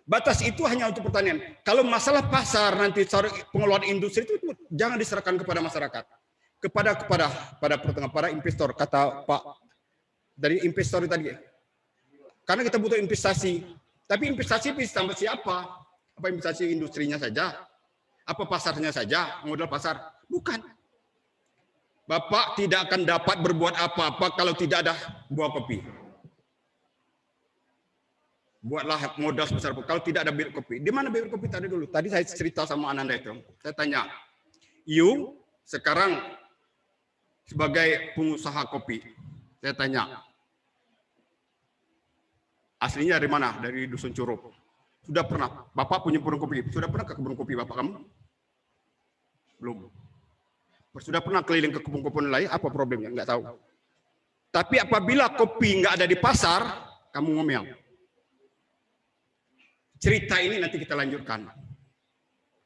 Batas itu hanya untuk pertanian. Kalau masalah pasar nanti pengelolaan industri itu jangan diserahkan kepada masyarakat, para investor, kata Pak dari investor tadi. Karena kita butuh investasi. Tapi investasi bisa tambah siapa? Apa investasi industrinya saja? Apa pasarnya saja? Modal pasar? Bukan. Bapak tidak akan dapat berbuat apa-apa kalau tidak ada buah kopi. Buatlah modal sebesar kalau tidak ada bibit kopi. Di mana bibit kopi tadi dulu? Tadi saya cerita sama Ananda itu. Saya tanya, you sekarang sebagai pengusaha kopi, saya tanya, aslinya dari mana? Dari Dusun Curup. Sudah pernah? Bapak punya kebun kopi. Sudah pernah ke kebun kopi Bapak kamu? Belum. Sudah pernah keliling ke kebun-kebun lain? Apa problemnya? Enggak tahu. Tapi apabila kopi enggak ada di pasar, kamu ngomel. Cerita ini nanti kita lanjutkan.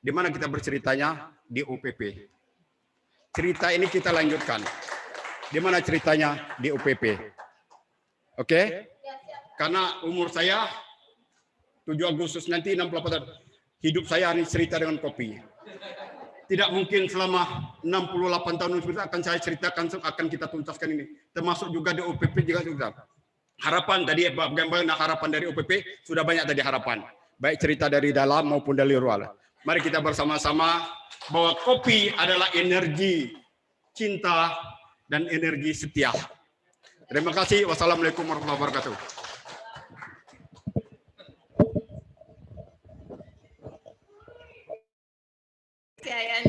Di mana kita berceritanya? Di UPP. Cerita ini kita lanjutkan. Di mana ceritanya? Di UPP. Oke? Karena umur saya 7 Agustus nanti 68 tahun. Hidup saya ini cerita dengan kopi. Tidak mungkin selama 68 tahun akan saya ceritakan, akan kita tuntaskan ini. Termasuk juga di UPP juga. Harapan tadi, bagaimana harapan dari UPP? Sudah banyak tadi harapan. Baik cerita dari dalam maupun dari luar. Mari kita bersama-sama bahwa kopi adalah energi cinta dan energi setia. Terima kasih. Wassalamualaikum warahmatullahi wabarakatuh. Saya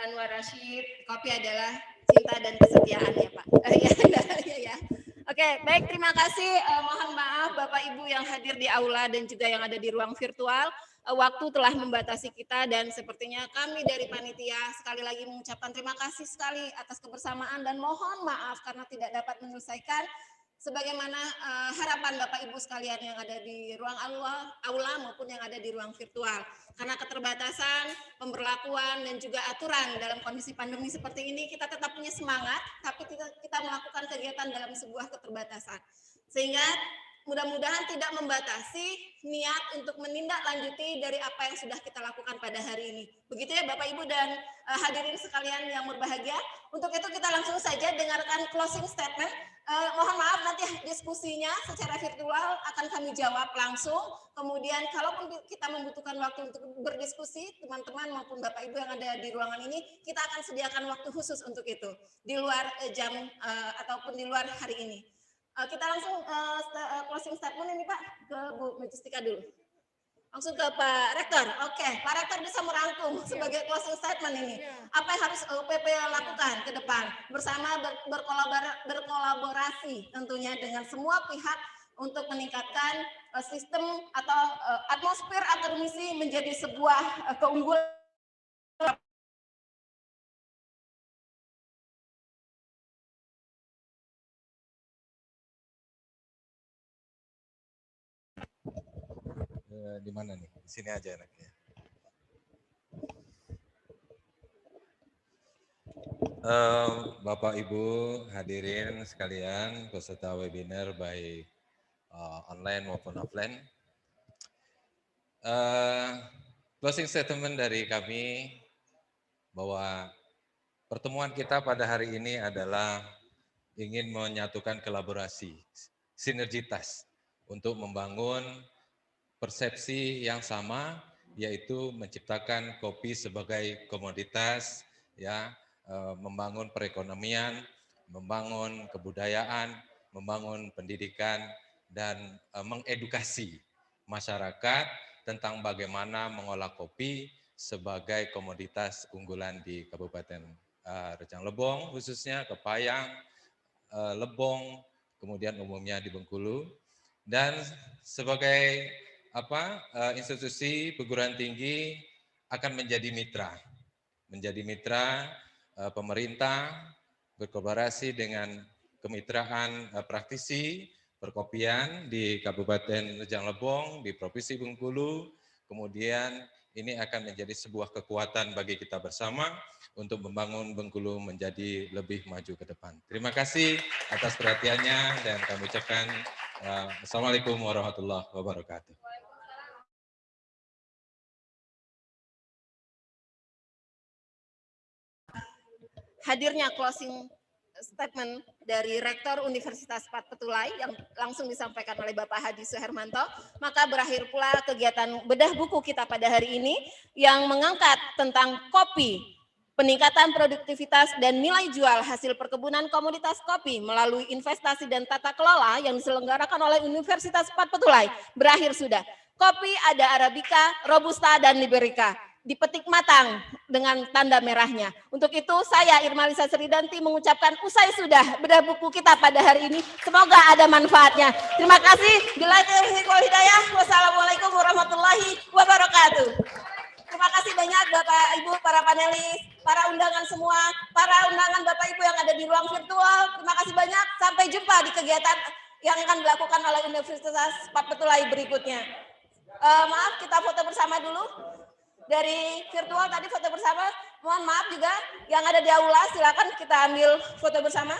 Anwar Rashid, kopi adalah cinta dan kesetiaan ya Pak. Ya. Oke, baik, terima kasih. Mohon maaf Bapak Ibu yang hadir di aula dan juga yang ada di ruang virtual. Waktu telah membatasi kita dan sepertinya kami dari panitia sekali lagi mengucapkan terima kasih sekali atas kebersamaan dan mohon maaf karena tidak dapat menyelesaikan sebagaimana harapan Bapak Ibu sekalian yang ada di ruang aula maupun yang ada di ruang virtual. Karena keterbatasan, pemberlakuan, dan juga aturan dalam kondisi pandemi seperti ini, kita tetap punya semangat, tapi kita melakukan kegiatan dalam sebuah keterbatasan. Sehingga mudah-mudahan tidak membatasi niat untuk menindaklanjuti dari apa yang sudah kita lakukan pada hari ini. Begitu ya Bapak Ibu dan hadirin sekalian yang berbahagia. Untuk itu kita langsung saja dengarkan closing statement. Mohon maaf nanti diskusinya secara virtual akan kami jawab langsung. Kemudian kalaupun kita membutuhkan waktu untuk berdiskusi, teman-teman maupun Bapak Ibu yang ada di ruangan ini, kita akan sediakan waktu khusus untuk itu di luar jam ataupun di luar hari ini. Kita langsung closing statement ini Pak ke Bu Majestika dulu. Langsung ke Pak Rektor. Oke, Pak Rektor bisa merangkum sebagai closing statement ini. Apa yang harus UPP lakukan ke depan bersama berkolaborasi tentunya dengan semua pihak untuk meningkatkan sistem atau atmosfer akademisi menjadi sebuah keunggulan. Di mana nih? Di sini aja enaknya. Bapak Ibu hadirin sekalian peserta webinar baik online maupun offline. Closing statement dari kami bahwa pertemuan kita pada hari ini adalah ingin menyatukan kolaborasi, sinergitas untuk membangun persepsi yang sama, yaitu menciptakan kopi sebagai komoditas, ya, membangun perekonomian, membangun kebudayaan, membangun pendidikan, dan mengedukasi masyarakat tentang bagaimana mengolah kopi sebagai komoditas unggulan di Kabupaten Rejang Lebong, khususnya Kepayang, Lebong, kemudian umumnya di Bengkulu, dan sebagai institusi perguruan tinggi akan menjadi mitra pemerintah, berkolaborasi dengan kemitraan praktisi perkopian di Kabupaten Rejang Lebong, di Provinsi Bengkulu. Kemudian ini akan menjadi sebuah kekuatan bagi kita bersama untuk membangun Bengkulu menjadi lebih maju ke depan. Terima kasih atas perhatiannya dan kami ucapkan Assalamualaikum warahmatullahi wabarakatuh. Hadirnya closing statement dari Rektor Universitas Patpetulai yang langsung disampaikan oleh Bapak Hadi Suhermanto, maka berakhir pula kegiatan bedah buku kita pada hari ini yang mengangkat tentang kopi, peningkatan produktivitas dan nilai jual hasil perkebunan komoditas kopi melalui investasi dan tata kelola yang diselenggarakan oleh Universitas Patpetulai berakhir sudah. Kopi ada Arabica, Robusta, dan Liberica. Dipetik matang dengan tanda merahnya. Untuk itu saya Irma Lisa Sridanti mengucapkan usai sudah bedah buku kita pada hari ini. Semoga ada manfaatnya. Terima kasih. Billahi taufiq wal hidayah. Wassalamualaikum warahmatullahi wabarakatuh. Terima kasih banyak Bapak Ibu, para panelis, para undangan semua, para undangan Bapak Ibu yang ada di ruang virtual. Terima kasih banyak. Sampai jumpa di kegiatan yang akan dilakukan oleh Universitas Patpetulai berikutnya. Maaf, kita foto bersama dulu. Dari virtual tadi foto bersama, mohon maaf juga yang ada di aula, silakan kita ambil foto bersama.